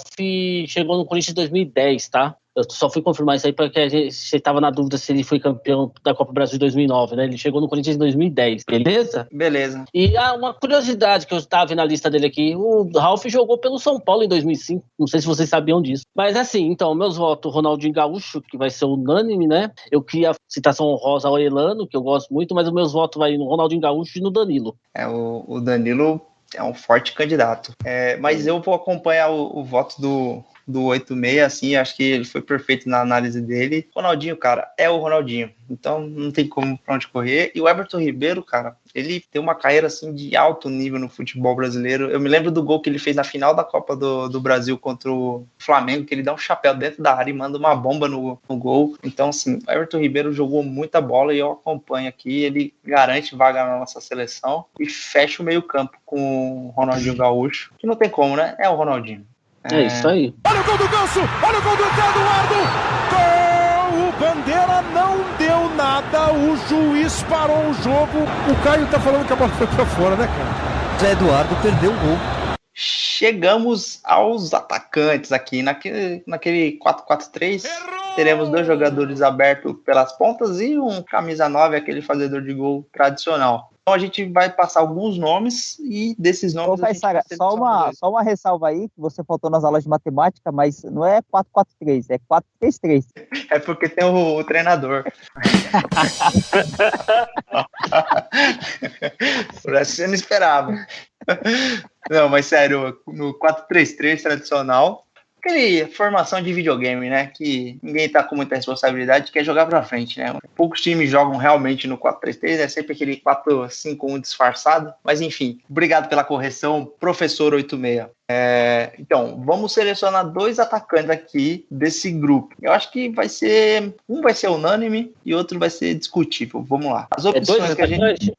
chegou no Corinthians em 2010, tá? Eu só fui confirmar isso aí porque você estava na dúvida se ele foi campeão da Copa do Brasil em 2009, né? Ele chegou no Corinthians em 2010, beleza? Beleza. E uma curiosidade que eu estava vendo na lista dele aqui, o Ralf jogou pelo São Paulo em 2005, não sei se vocês sabiam disso. Mas assim, então, meus votos, Ronaldinho Gaúcho, que vai ser unânime, né? Eu queria citação honrosa ao Elano, que eu gosto muito, mas os meus votos vai no Ronaldinho Gaúcho e no Danilo. O Danilo é um forte candidato. Mas eu vou acompanhar o voto do 86, assim, acho que ele foi perfeito na análise dele. Ronaldinho, cara, é o Ronaldinho. Então não tem como pra onde correr. E o Everton Ribeiro, cara, ele tem uma carreira assim de alto nível no futebol brasileiro. Eu me lembro do gol que ele fez na final da Copa do Brasil contra o Flamengo, que ele dá um chapéu dentro da área e manda uma bomba no gol. Então, assim, o Everton Ribeiro jogou muita bola e eu acompanho aqui. Ele garante vaga na nossa seleção e fecha o meio-campo com o Ronaldinho Gaúcho, que não tem como, né? É o Ronaldinho. É isso aí. Olha o gol do Ganso! Olha o gol do Eduardo! Gol! O Bandeira não deu nada, o juiz parou o jogo. O Caio tá falando que a bola foi pra fora, né, cara? Zé Eduardo perdeu o gol. Chegamos aos atacantes aqui. Naquele 4-4-3, teremos 2 jogadores abertos pelas pontas e um camisa 9, aquele fazedor de gol tradicional. Então a gente vai passar alguns nomes e desses nomes... Ô, Caissara, só uma ressalva aí, que você faltou nas aulas de matemática, mas não é 4-4-3, é 4-3-3. É porque tem o treinador. Por essa você não esperava. Não, mas sério, no 4-3-3 tradicional, aquele formação de videogame, né? Que ninguém tá com muita responsabilidade, quer jogar pra frente, né? Poucos times jogam realmente no 4-3-3, é sempre aquele 4-5-1 disfarçado. Mas enfim, obrigado pela correção, professor 86. Então, vamos selecionar 2 atacantes aqui desse grupo. Eu acho que um vai ser unânime e outro vai ser discutível. Vamos lá. As opções que a gente...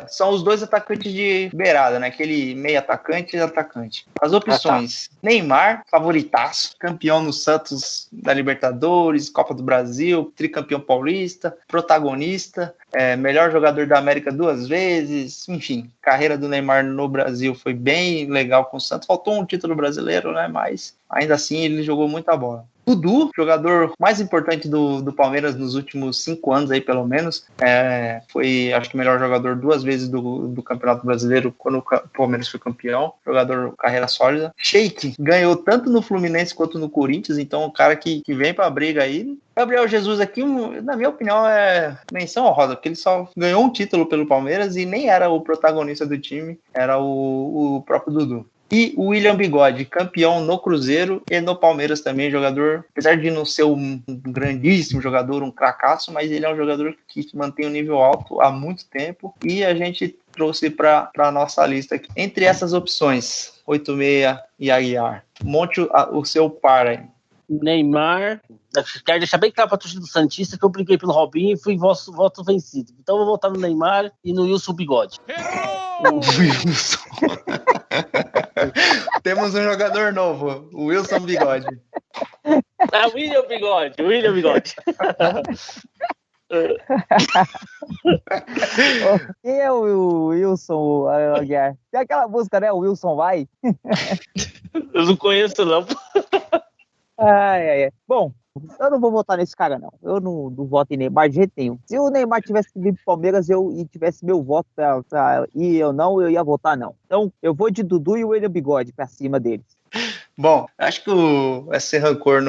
são os 2 atacantes de beirada, né? Aquele meio atacante e atacante. As opções: Neymar, favoritaço, campeão no Santos da Libertadores, Copa do Brasil, tricampeão paulista, protagonista. melhor jogador da América 2 vezes, enfim, carreira do Neymar no Brasil foi bem legal com o Santos, faltou um título brasileiro, né, mas ainda assim ele jogou muita bola. Dudu, jogador mais importante do Palmeiras nos últimos 5 anos aí, pelo menos, foi, acho que, melhor jogador 2 vezes do Campeonato Brasileiro quando o Palmeiras foi campeão, jogador carreira sólida. Sheik ganhou tanto no Fluminense quanto no Corinthians, então o cara que vem pra briga aí. Gabriel Jesus aqui, na minha opinião, é menção honrosa, porque ele só ganhou um título pelo Palmeiras e nem era o protagonista do time, era o próprio Dudu. E o William Bigode, campeão no Cruzeiro e no Palmeiras também, jogador, apesar de não ser um grandíssimo jogador, um cracaço, mas ele é um jogador que mantém um nível alto há muito tempo e a gente trouxe para a nossa lista aqui. Entre essas opções, 86 e Aguiar, monte o seu par aí. Neymar, quero deixar bem claro para a torcida do Santista que eu briguei pelo Robinho e fui voto vencido. Então eu vou votar no Neymar e no Wilson Bigode. Wilson. Temos um jogador novo, o Wilson Bigode. William Bigode. Quem é o Wilson Aguiar? Tem aquela música, né? O Wilson vai? Eu não conheço, não. Ai. Bom, eu não vou votar nesse cara, não. Eu não voto em Neymar de jeito nenhum. Se o Neymar tivesse vindo pro Palmeiras e tivesse meu voto pra ir eu ia votar, não. Então, eu vou de Dudu e o William Bigode pra cima deles. Bom, acho que esse rancor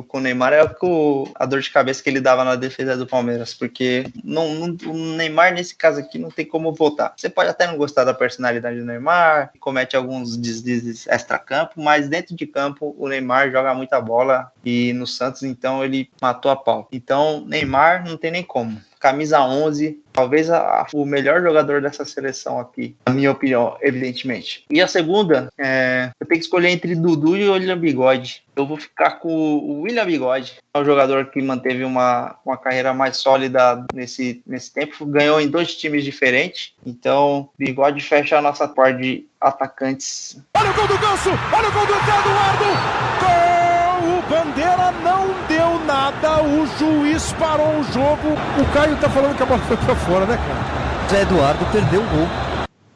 com o Neymar é a dor de cabeça que ele dava na defesa do Palmeiras, porque o Neymar, nesse caso aqui, não tem como votar. Você pode até não gostar da personalidade do Neymar, comete alguns deslizes extra-campo, mas dentro de campo o Neymar joga muita bola e no Santos, então, ele matou a pau. Então, Neymar não tem nem como. Camisa 11, talvez o melhor jogador dessa seleção aqui, na minha opinião, evidentemente. E a segunda, eu tenho que escolher entre Dudu e o William Bigode. Eu vou ficar com o William Bigode. É um jogador que manteve uma carreira mais sólida nesse tempo. Ganhou em 2 times diferentes. Então, Bigode fecha a nossa parte de atacantes. Olha o gol do Ganso! Olha o gol do Eduardo! Gol! O Bandeira não deu nada. O juiz parou o jogo. O Caio tá falando que a bola foi pra fora, né, cara? Zé Eduardo perdeu o gol.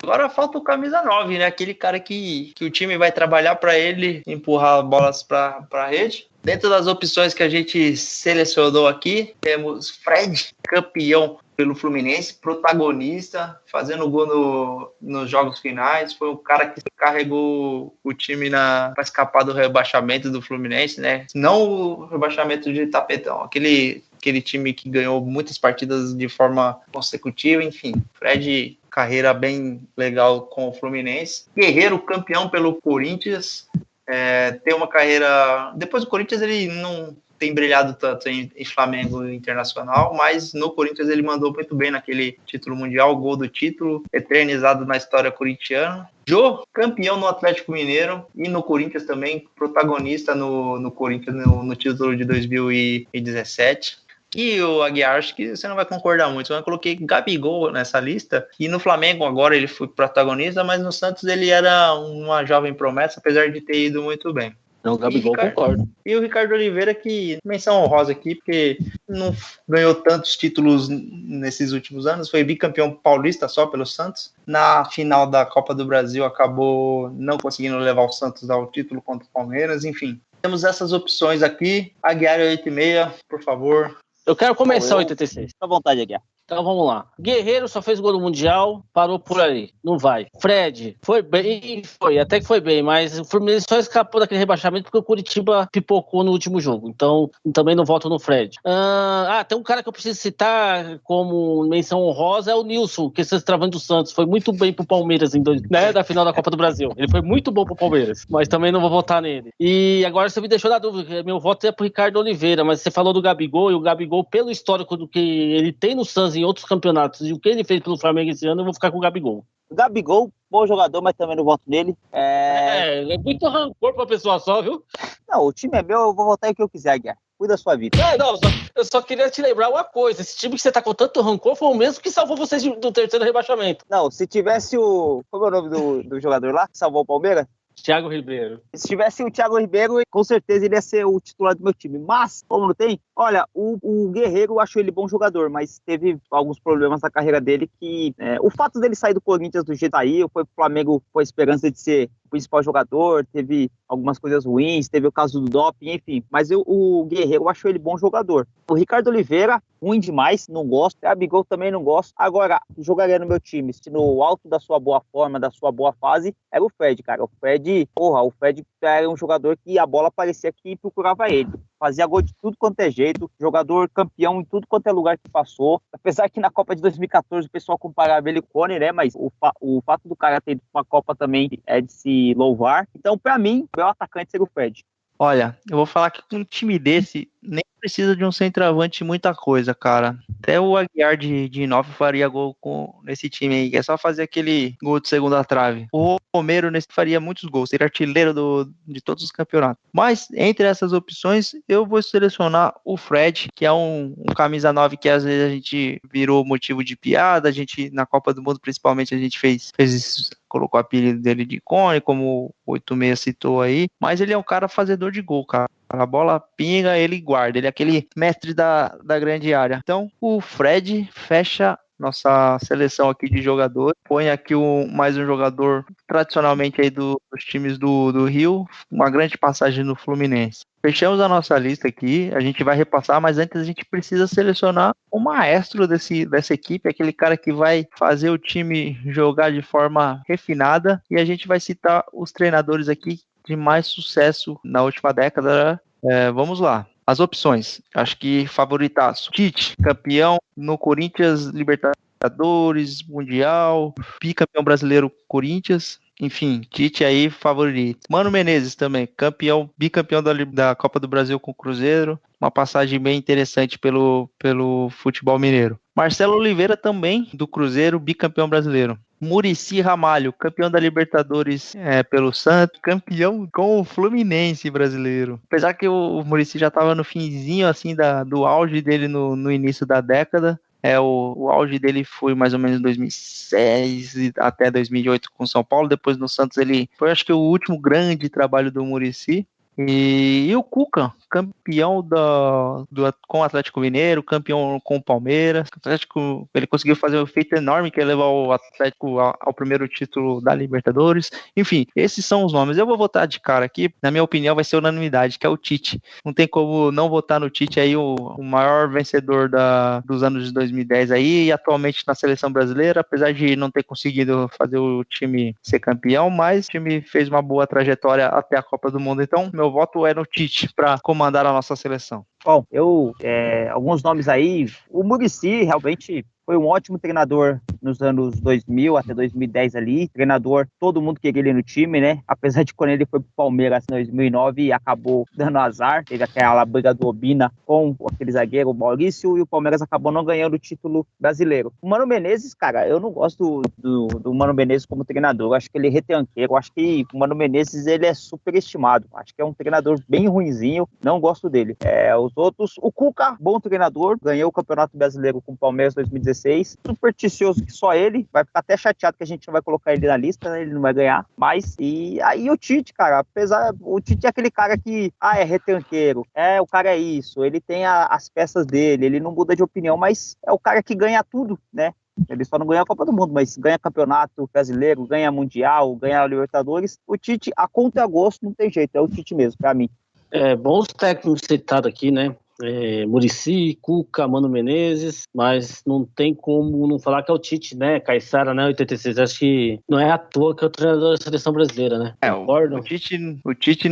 Agora falta o camisa 9, né? Aquele cara que o time vai trabalhar para ele empurrar bolas para a rede. Dentro das opções que a gente selecionou aqui, temos Fred, campeão pelo Fluminense, protagonista, fazendo gol nos jogos finais. Foi o cara que carregou o time para escapar do rebaixamento do Fluminense, né? Não o rebaixamento de tapetão, aquele time que ganhou muitas partidas de forma consecutiva, enfim. Fred, carreira bem legal com o Fluminense. Guerreiro, campeão pelo Corinthians. Tem uma carreira... Depois do Corinthians ele não tem brilhado tanto em Flamengo Internacional, mas no Corinthians ele mandou muito bem naquele título mundial, gol do título, eternizado na história corintiana. Jô, campeão no Atlético Mineiro e no Corinthians também, protagonista no Corinthians no título de 2017. E o Aguiar, acho que você não vai concordar muito. Eu coloquei Gabigol nessa lista. E no Flamengo agora ele foi protagonista, mas no Santos ele era uma jovem promessa, apesar de ter ido muito bem. Não, Gabigol, concordo. E o Ricardo Oliveira, que menção honrosa aqui, porque não ganhou tantos títulos nesses últimos anos. Foi bicampeão paulista só pelo Santos. Na final da Copa do Brasil acabou não conseguindo levar o Santos ao título contra o Palmeiras. Enfim, temos essas opções aqui. Aguiar 86, por favor. Eu quero começar 86. Fica à vontade, Aguiar. Então vamos lá. Guerreiro só fez gol no Mundial, parou por ali. Não vai. Fred, foi bem, até que foi bem, mas o Fluminense só escapou daquele rebaixamento porque o Curitiba pipocou no último jogo. Então também não voto no Fred. Tem um cara que eu preciso citar como menção honrosa, é o Nilson, que é extravante do Santos. Foi muito bem pro Palmeiras da final da Copa do Brasil. Ele foi muito bom pro Palmeiras, mas também não vou votar nele. E agora você me deixou na dúvida. Meu voto é pro Ricardo Oliveira, mas você falou do Gabigol, e o Gabigol, pelo histórico do que ele tem no Santos em outros campeonatos e o que ele fez pelo Flamengo esse ano, eu vou ficar com o Gabigol. O Gabigol, bom jogador, mas também não voto nele. É muito rancor pra pessoa só, viu? Não, o time é meu, eu vou votar em que eu quiser, Guiar. Cuida da sua vida. Eu só queria te lembrar uma coisa. Esse time que você tá com tanto rancor foi o mesmo que salvou vocês do terceiro rebaixamento. Não, se tivesse como é o nome do jogador lá, que salvou o Palmeiras? Thiago Ribeiro. Se tivesse o Thiago Ribeiro, com certeza ele ia ser o titular do meu time. Mas, como não tem, olha, o Guerreiro, eu acho ele bom jogador, mas teve alguns problemas na carreira dele que... o fato dele sair do Corinthians do jeito aí, foi pro Flamengo com a esperança de ser o principal jogador, teve algumas coisas ruins, teve o caso do doping, enfim. Mas o Guerreiro, eu acho ele bom jogador. O Ricardo Oliveira, ruim demais, não gosto. O Gabigol também não gosto. Agora, jogaria no meu time, se no alto da sua boa forma, da sua boa fase, era o Fred, cara. O Fred era um jogador que a bola parecia que procurava ele. Fazia gol de tudo quanto é jeito, jogador campeão em tudo quanto é lugar que passou. Apesar que na Copa de 2014 o pessoal comparava ele com o Cone, né? Mas o fato do cara ter ido pra uma Copa também é de se louvar. Então, pra mim, o meu atacante seria o Fred. Olha, eu vou falar que com um time desse, nem precisa de um centroavante muita coisa, cara. Até o Aguiar de 9 faria gol nesse time aí. É só fazer aquele gol de segunda trave. O Romero nesse faria muitos gols. Seria artilheiro de todos os campeonatos. Mas, entre essas opções, eu vou selecionar o Fred, que é um camisa 9 que às vezes a gente virou motivo de piada. A gente, na Copa do Mundo, principalmente, a gente fez isso. Colocou o apelido dele de Cone, como o 86 citou aí. Mas ele é um cara fazedor de gol, cara. A bola pinga, ele guarda. Ele é aquele mestre da grande área. Então, o Fred fecha nossa seleção aqui de jogadores. Põe aqui mais um jogador tradicionalmente aí dos times do Rio. Uma grande passagem no Fluminense. Fechamos a nossa lista aqui, a gente vai repassar, mas antes a gente precisa selecionar o maestro dessa equipe, aquele cara que vai fazer o time jogar de forma refinada, e a gente vai citar os treinadores aqui de mais sucesso na última década. Vamos lá. As opções, acho que favoritaço. Tite, campeão no Corinthians, Libertadores, Mundial, bicampeão brasileiro Corinthians. Enfim, Tite aí, favorito. Mano Menezes também, bicampeão da Copa do Brasil com o Cruzeiro. Uma passagem bem interessante pelo futebol mineiro. Marcelo Oliveira também, do Cruzeiro, bicampeão brasileiro. Muricy Ramalho, campeão da Libertadores pelo Santos, campeão com o Fluminense brasileiro. Apesar que o Muricy já estava no finzinho assim do auge dele no início da década. O auge dele foi mais ou menos em 2006 até 2008 com o São Paulo. Depois no Santos ele foi, acho que, o último grande trabalho do Muricy. E o Cuca, campeão com o Atlético Mineiro, campeão com o Palmeiras. O Atlético, ele conseguiu fazer um feito enorme, que é levar o Atlético ao primeiro título da Libertadores. Enfim, esses são os nomes. Eu vou votar de cara aqui, na minha opinião vai ser unanimidade, que é o Tite. Não tem como não votar no Tite aí, o maior vencedor dos anos de 2010 aí, e atualmente na seleção brasileira, apesar de não ter conseguido fazer o time ser campeão, mas o time fez uma boa trajetória até a Copa do Mundo. Então, meu voto é no Tite para comandar a nossa seleção. Bom, alguns nomes aí. O Muricy realmente foi um ótimo treinador nos anos 2000 até 2010 ali. Treinador, todo mundo queria ele no time, né? Apesar de quando ele foi pro Palmeiras em 2009 e acabou dando azar. Teve aquela briga do Obina com aquele zagueiro, o Maurício, e o Palmeiras acabou não ganhando o título brasileiro. O Mano Menezes, cara, eu não gosto do Mano Menezes como treinador. Eu acho que ele é retranqueiro. Eu acho que o Mano Menezes, ele é superestimado. Acho que é um treinador bem ruinzinho. Não gosto dele. Os outros, o Cuca, bom treinador, ganhou o Campeonato Brasileiro com o Palmeiras 2016, supersticioso que só ele, vai ficar até chateado que a gente não vai colocar ele na lista, né? Ele não vai ganhar, mas, e aí o Tite, cara, o Tite é aquele cara que, é retranqueiro, o cara é isso, ele tem as peças dele, ele não muda de opinião, mas é o cara que ganha tudo, né? Ele só não ganha a Copa do Mundo, mas ganha Campeonato Brasileiro, ganha Mundial, ganha Libertadores. O Tite, a contra-gosto, não tem jeito, é o Tite mesmo, pra mim. Bons técnicos citados aqui, né? Muricy, Cuca, Mano Menezes, mas não tem como não falar que é o Tite, né? Caissara, né? 86. Acho que não é à toa que é o treinador da seleção brasileira, né? O Tite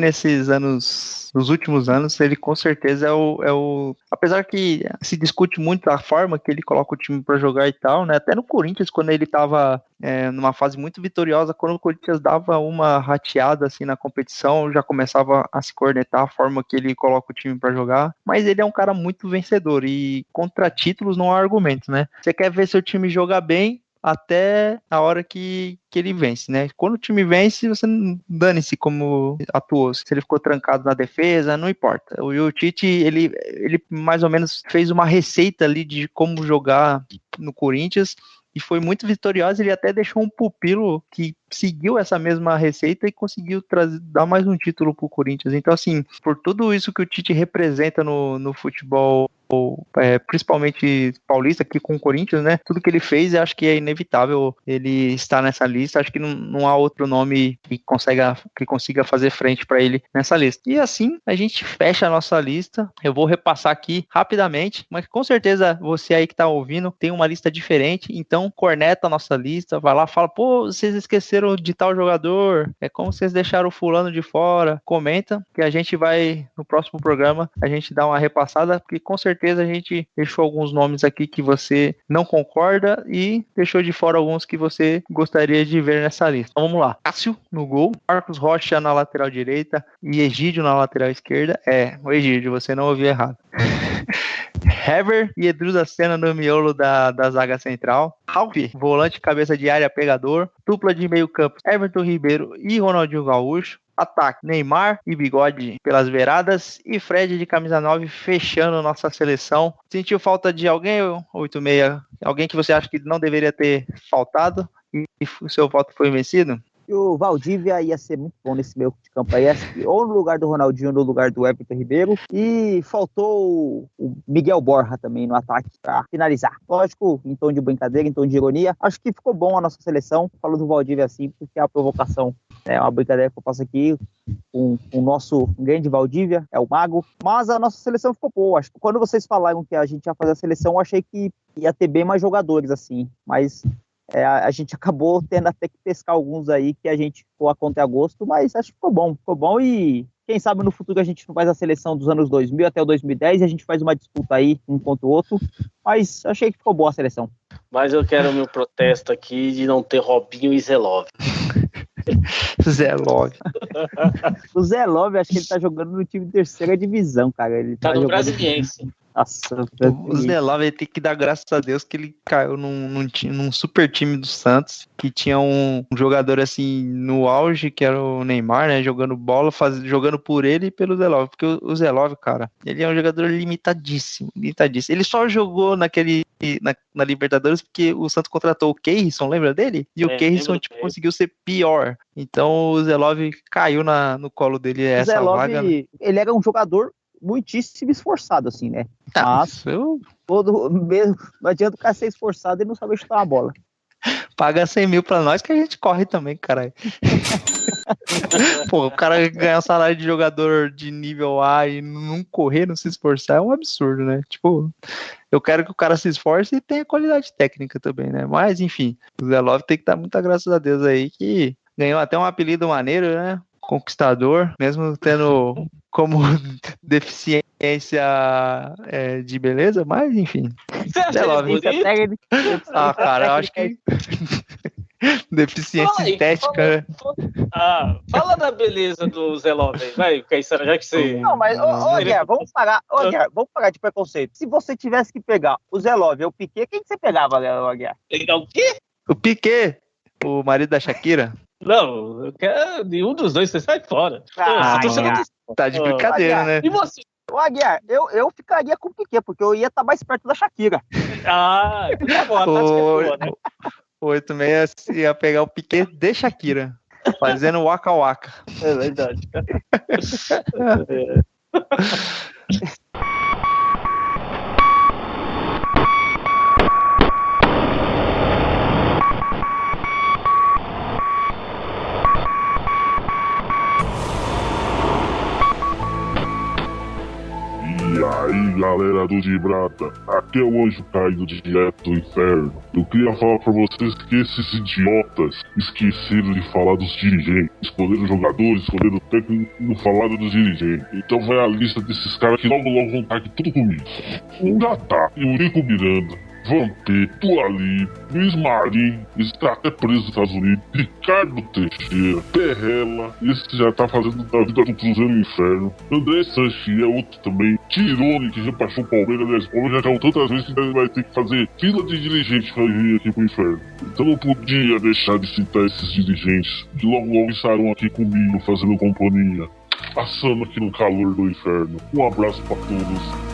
nos últimos anos, ele com certeza é o. Apesar que se discute muito a forma que ele coloca o time para jogar e tal, né? Até no Corinthians, quando ele estava numa fase muito vitoriosa, quando o Corinthians dava uma rateada assim na competição, já começava a se cornetar a forma que ele coloca o time para jogar. Mas ele é um cara muito vencedor e contra títulos não há argumento, né? Você quer ver seu time jogar bem até a hora que ele vence, né? Quando o time vence, você dane-se como atuou. Se ele ficou trancado na defesa, não importa. O Tite, ele mais ou menos fez uma receita ali de como jogar no Corinthians e foi muito vitoriosa. Ele até deixou um pupilo que seguiu essa mesma receita e conseguiu dar mais um título pro Corinthians. Então, assim, por tudo isso que o Tite representa no futebol, principalmente paulista aqui com o Corinthians, né? Tudo que ele fez, eu acho que é inevitável ele estar nessa lista. Acho que não há outro nome que consiga fazer frente para ele nessa lista. E assim, a gente fecha a nossa lista. Eu vou repassar aqui rapidamente, mas com certeza você aí que tá ouvindo tem uma lista diferente, então corneta a nossa lista, vai lá, fala, pô, vocês esqueceram de tal jogador, como vocês deixaram o fulano de fora, comenta, que a gente vai, no próximo programa, a gente dá uma repassada, porque com certeza a gente deixou alguns nomes aqui que você não concorda e deixou de fora alguns que você gostaria de ver nessa lista. Então vamos lá, Cássio no gol, Marcos Rocha na lateral direita e Egídio na lateral esquerda. O Egídio, você não ouviu errado. Hever e Edu da Sena no miolo da zaga central. Ralf, volante cabeça de área pegador. Dupla de meio campo, Everton Ribeiro e Ronaldinho Gaúcho. Ataque, Neymar e Bigode pelas beiradas. E Fred de camisa 9 fechando nossa seleção. Sentiu falta de alguém, 86? Alguém que você acha que não deveria ter faltado e o seu voto foi vencido? E o Valdívia ia ser muito bom nesse meio de campo aí, acho que ou no lugar do Ronaldinho ou no lugar do Everton Ribeiro. E faltou o Miguel Borja também no ataque para finalizar. Lógico, em tom de brincadeira, em tom de ironia. Acho que ficou bom a nossa seleção. Falo do Valdívia assim, porque é a provocação. É uma brincadeira que eu passo aqui com o nosso grande Valdívia, é o mago. Mas a nossa seleção ficou boa. Acho que quando vocês falaram que a gente ia fazer a seleção, eu achei que ia ter bem mais jogadores assim. Mas a gente acabou tendo até que pescar alguns aí que a gente ficou a contragosto, mas acho que ficou bom e quem sabe no futuro a gente não faz a seleção dos anos 2000 até o 2010 e a gente faz uma disputa aí um contra o outro, mas achei que ficou boa a seleção. Mas eu quero o meu protesto aqui de não ter Robinho e Zelov. Zelov. O Zelov, acho que ele tá jogando no time de terceira divisão, cara. Ele tá no Brasiliense. Nossa, o Zelov tem que dar graças a Deus que ele caiu num super time do Santos, que tinha um jogador assim no auge, que era o Neymar, né, jogando bola, jogando por ele e pelo Zelov, porque o Zelov, cara, ele é um jogador limitadíssimo. Ele só jogou na Libertadores porque o Santos contratou o Keirson, lembra dele? E o Keirson conseguiu ser pior. Então o Zelov caiu no colo dele essa Zelov, vaga. Ele era um jogador muitíssimo esforçado, assim, né? Mas mesmo, não adianta o cara ser esforçado e não saber chutar uma bola. Paga 100 mil pra nós que a gente corre também, caralho. Pô, o cara ganhar um salário de jogador de nível A e não correr, não se esforçar é um absurdo, né? Tipo, eu quero que o cara se esforce e tenha qualidade técnica também, né? Mas, enfim, o Zelov tem que dar muita graças a Deus aí, que ganhou até um apelido maneiro, né? Conquistador, mesmo tendo como deficiência de beleza, mas enfim. Cara, eu acho que deficiência estética, né? Fala da beleza do Zelov, vai, Caissara, já que você... Não, mas, Guerra, vamos parar de preconceito. Se você tivesse que pegar o Zelov ou o Piquet, quem que você pegava, Guerra? Pegar o quê? O Piquet, o marido da Shakira. Não, eu quero nenhum dos dois, você sai fora. Tá de brincadeira, né? E você? Aguiar, eu ficaria com o Piquet, porque eu ia estar mais perto da Shakira. Então tá bom, a tática é boa, né? O 86 ia pegar o Piquet de Shakira, fazendo waka waka. É verdade. E aí, galera do Gibraltar, aqui é o anjo caído direto do inferno. Eu queria falar pra vocês que esses idiotas esqueceram de falar dos dirigentes. Escolheram jogadores, escolheram o técnico e não falaram dos dirigentes. Então vai a lista desses caras que logo vão estar aqui tudo comigo. O Gatá, Eurico Miranda, Vampeta, Ali, Luiz Marinho, esse tá até preso nos Estados Unidos, Ricardo Teixeira, Perrela, esse já tá fazendo da vida do Cruzeiro no inferno, André Sanches é outro também, Tirone, que já passou o Palmeiras, o Palmeiras já caiu tantas vezes que vai ter que fazer fila de dirigentes pra vir aqui pro inferno. Então não podia deixar de citar esses dirigentes, que logo estarão aqui comigo fazendo companhia, passando aqui no calor do inferno. Um abraço pra todos.